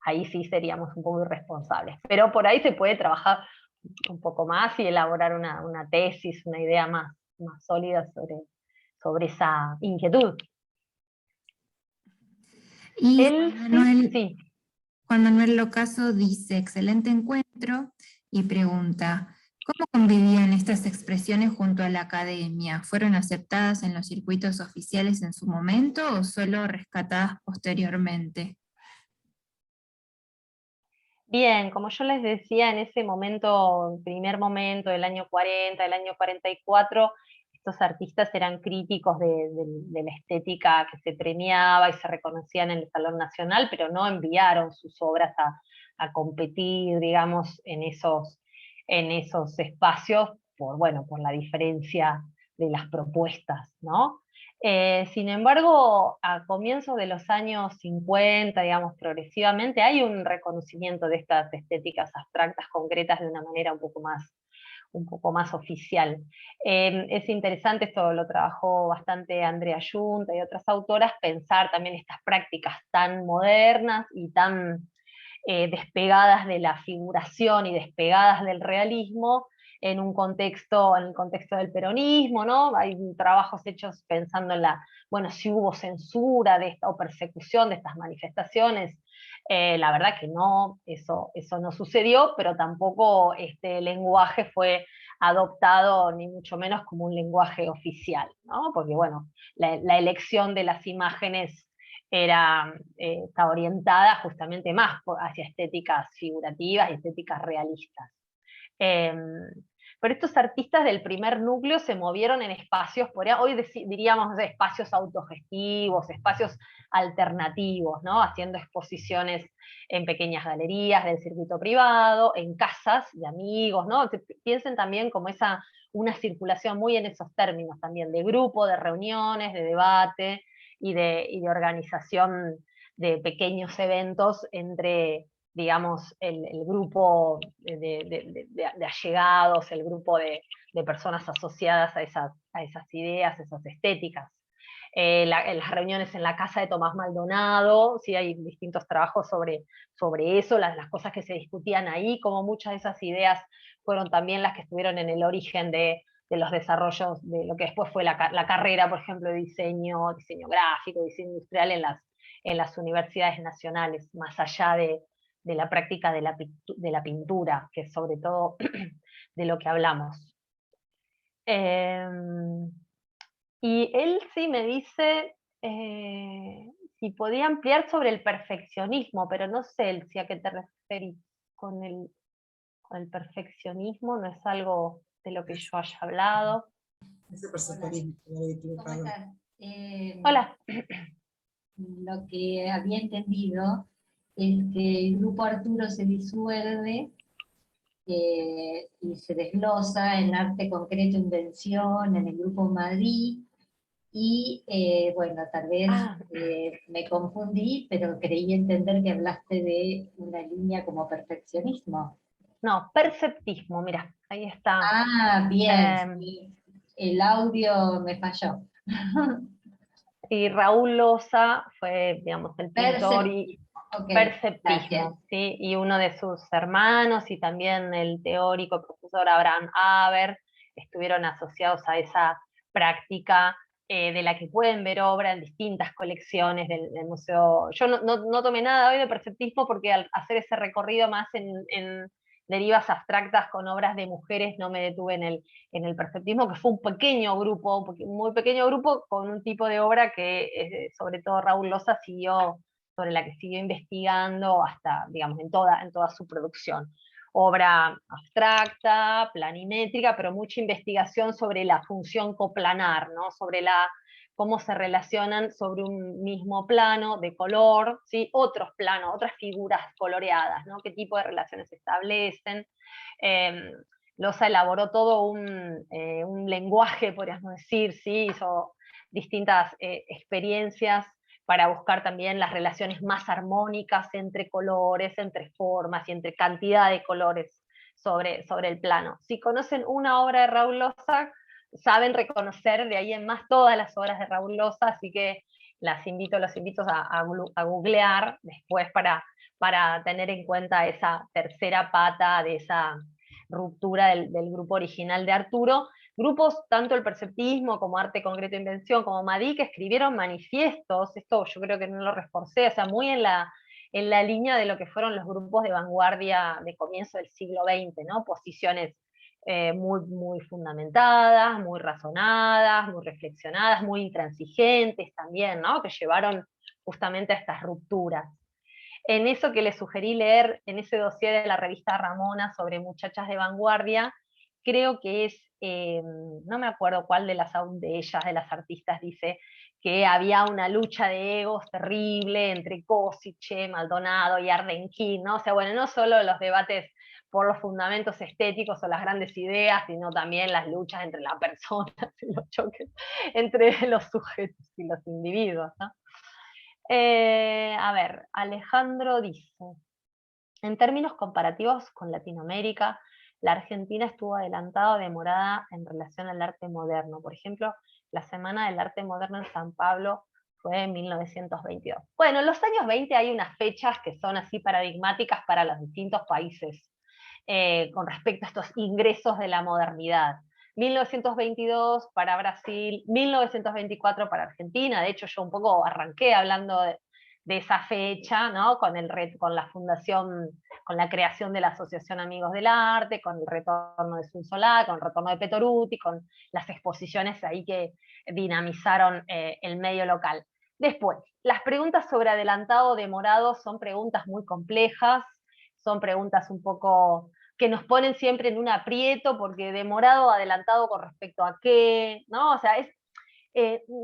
Ahí sí seríamos un poco irresponsables. Pero por ahí se puede trabajar un poco más y elaborar una tesis, una idea más sólida sobre esa inquietud. Y Sí. Juan Manuel Locaso dice: excelente encuentro, y pregunta: ¿cómo convivían estas expresiones junto a la academia? ¿Fueron aceptadas en los circuitos oficiales en su momento o solo rescatadas posteriormente? Bien, como yo les decía, en ese momento, primer momento del año 40, del año 44, estos artistas eran críticos de la estética que se premiaba y se reconocían en el Salón Nacional, pero no enviaron sus obras a competir, digamos, en esos espacios, por la diferencia de las propuestas, ¿no? Sin embargo, a comienzos de los años 50, digamos, progresivamente, hay un reconocimiento de estas estéticas abstractas concretas de una manera un poco más oficial. Es interesante, esto lo trabajó bastante Andrea Yunta y otras autoras, pensar también estas prácticas tan modernas y tan despegadas de la figuración y despegadas del realismo, en el contexto del peronismo, ¿no? Hay trabajos hechos pensando en si hubo censura o persecución de estas manifestaciones. La verdad que no, eso no sucedió, pero tampoco este lenguaje fue adoptado, ni mucho menos como un lenguaje oficial, ¿no? Porque la elección de las imágenes está orientada justamente más hacia estéticas figurativas y estéticas realistas. pero estos artistas del primer núcleo se movieron en espacios, hoy diríamos espacios autogestivos, espacios alternativos, ¿no? Haciendo exposiciones en pequeñas galerías del circuito privado, en casas de amigos, ¿no? Piensen también como una circulación muy en esos términos también, de grupo, de reuniones, de debate y de organización de pequeños eventos entre, digamos, el grupo de allegados, el grupo de personas asociadas a esas ideas, esas estéticas. Las reuniones en la casa de Tomás Maldonado, sí, hay distintos trabajos sobre eso, las cosas que se discutían ahí, como muchas de esas ideas fueron también las que estuvieron en el origen de los desarrollos de lo que después fue la carrera, por ejemplo, de diseño gráfico, diseño industrial en las universidades nacionales, más allá de la práctica de la pintura, que es sobre todo de lo que hablamos. Y él sí me dice si podía ampliar sobre el perfeccionismo, pero no sé, Elsie, a qué te referís con el perfeccionismo, no es algo de lo que yo haya hablado. Hola. Hola. Lo que había entendido es que el grupo Arturo se disuelve y se desglosa en arte concreto invención, en el grupo Madrid, y bueno, tal vez me confundí, pero creí entender que hablaste de una línea como perfeccionismo. No, perceptismo, mira, ahí está. Ah, bien, sí. El audio me falló. Y Raúl Loza fue, digamos, el pintor y perceptismo, ¿sí? Y uno de sus hermanos y también el teórico profesor Abraham Haber estuvieron asociados a esa práctica de la que pueden ver obra en distintas colecciones del museo. Yo no tomé nada hoy de perceptismo porque al hacer ese recorrido más en derivas abstractas con obras de mujeres no me detuve en el perceptismo, que fue un pequeño grupo, muy pequeño grupo, con un tipo de obra que sobre todo Raúl Loza sobre la que siguió investigando hasta, digamos, en toda su producción. Obra abstracta, planimétrica, pero mucha investigación sobre la función coplanar, ¿no? Sobre cómo se relacionan sobre un mismo plano de color, ¿sí? Otros planos, otras figuras coloreadas, ¿no? Qué tipo de relaciones se establecen. Loza elaboró todo un lenguaje, podríamos decir, ¿sí? Hizo distintas experiencias para buscar también las relaciones más armónicas entre colores, entre formas y entre cantidad de colores sobre el plano. Si conocen una obra de Raúl Loza, saben reconocer de ahí en más todas las obras de Raúl Loza, así que los invito a googlear después para tener en cuenta esa tercera pata de esa ruptura del grupo original de Arturo. Grupos, tanto el perceptismo como Arte Concreto e Invención, como Madí, que escribieron manifiestos, esto yo creo que no lo reforcé, o sea, muy en la línea de lo que fueron los grupos de vanguardia de comienzo del siglo XX, ¿no? Posiciones muy, muy fundamentadas, muy razonadas, muy reflexionadas, muy intransigentes también, ¿no? Que llevaron justamente a estas rupturas. En eso que les sugerí leer, en ese dossier de la revista Ramona sobre muchachas de vanguardia, creo que es, no me acuerdo cuál de las artistas, dice que había una lucha de egos terrible entre Kossice, Maldonado y Ardenquín, ¿no? O sea, bueno, no solo los debates por los fundamentos estéticos o las grandes ideas, sino también las luchas entre las personas, los choques entre los sujetos y los individuos, ¿no? A ver, Alejandro dice, en términos comparativos con Latinoamérica, la Argentina estuvo adelantada o demorada en relación al arte moderno. Por ejemplo, la Semana del Arte Moderno en San Pablo fue en 1922. Bueno, en los años 20 hay unas fechas que son así paradigmáticas para los distintos países con respecto a estos ingresos de la modernidad. 1922 para Brasil, 1924 para Argentina. De hecho, yo un poco arranqué hablando de esa fecha, ¿no? Con la fundación, con la creación de la Asociación Amigos del Arte, con el retorno de Sun Solá, con el retorno de Petoruti, con las exposiciones ahí que dinamizaron el medio local. Después, las preguntas sobre adelantado o demorado son preguntas muy complejas, son preguntas un poco que nos ponen siempre en un aprieto, porque demorado o adelantado con respecto a qué, ¿no? O sea,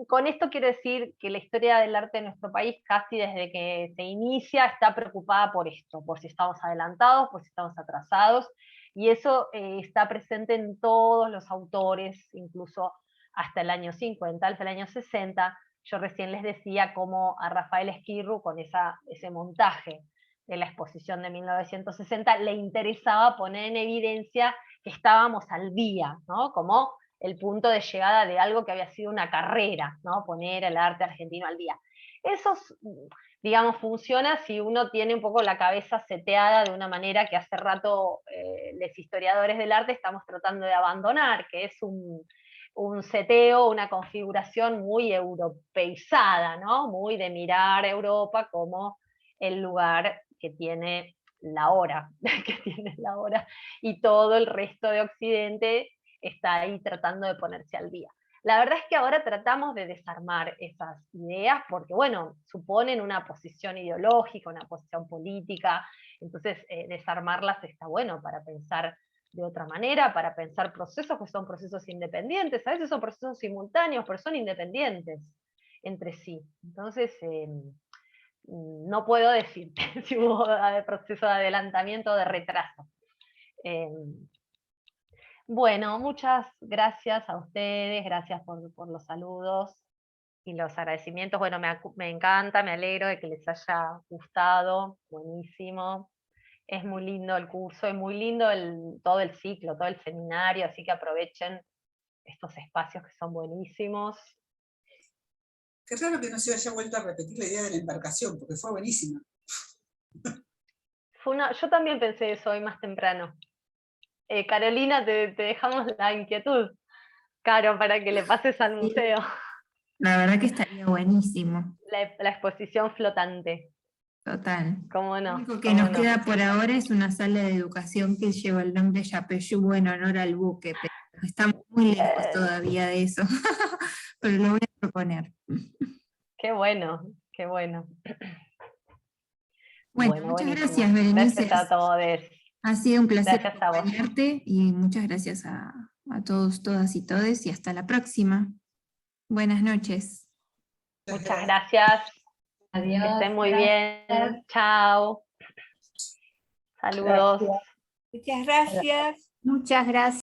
con esto quiero decir que la historia del arte de nuestro país, casi desde que se inicia, está preocupada por esto, por si estamos adelantados, por si estamos atrasados, y eso está presente en todos los autores, incluso hasta el año 50, hasta el año 60. Yo recién les decía cómo a Rafael Esquirru, con ese montaje de la exposición de 1960, le interesaba poner en evidencia que estábamos al día, ¿no? Como el punto de llegada de algo que había sido una carrera, ¿no? Poner el arte argentino al día. Eso, digamos, funciona si uno tiene un poco la cabeza seteada de una manera que hace rato los historiadores del arte estamos tratando de abandonar, que es un seteo, una configuración muy europeizada, ¿no? Muy de mirar a Europa como el lugar que tiene la hora, y todo el resto de Occidente está ahí tratando de ponerse al día. La verdad es que ahora tratamos de desarmar esas ideas porque, bueno, suponen una posición ideológica, una posición política, entonces desarmarlas está bueno para pensar de otra manera, para pensar procesos que son procesos independientes, a veces son procesos simultáneos, pero son independientes entre sí. Entonces, no puedo decirte si hubo proceso de adelantamiento o de retraso. Bueno, muchas gracias a ustedes, gracias por los saludos y los agradecimientos. Bueno, me encanta, me alegro de que les haya gustado, buenísimo. Es muy lindo el curso, es muy lindo todo el ciclo, todo el seminario, así que aprovechen estos espacios que son buenísimos. Qué raro que no se haya vuelto a repetir la idea de la embarcación, porque fue buenísima. Yo también pensé eso hoy más temprano. Carolina, te dejamos la inquietud, Caro, para que le pases al museo. La verdad que estaría buenísimo. La exposición flotante. Total. ¿Cómo no? Lo único que nos queda por ahora es una sala de educación que lleva el nombre Yapeyú en honor al buque, pero estamos muy lejos todavía de eso. Pero lo voy a proponer. Qué bueno, qué bueno. Bueno, muchas gracias, Berenice. Gracias a todos. Ha sido un placer Gracias a vos. acompañarte y muchas gracias a todos, todas y todes, y hasta la próxima. Buenas noches. Muchas gracias. Adiós. Que estén muy Gracias. bien. Chao. Saludos. Muchas gracias. Muchas gracias.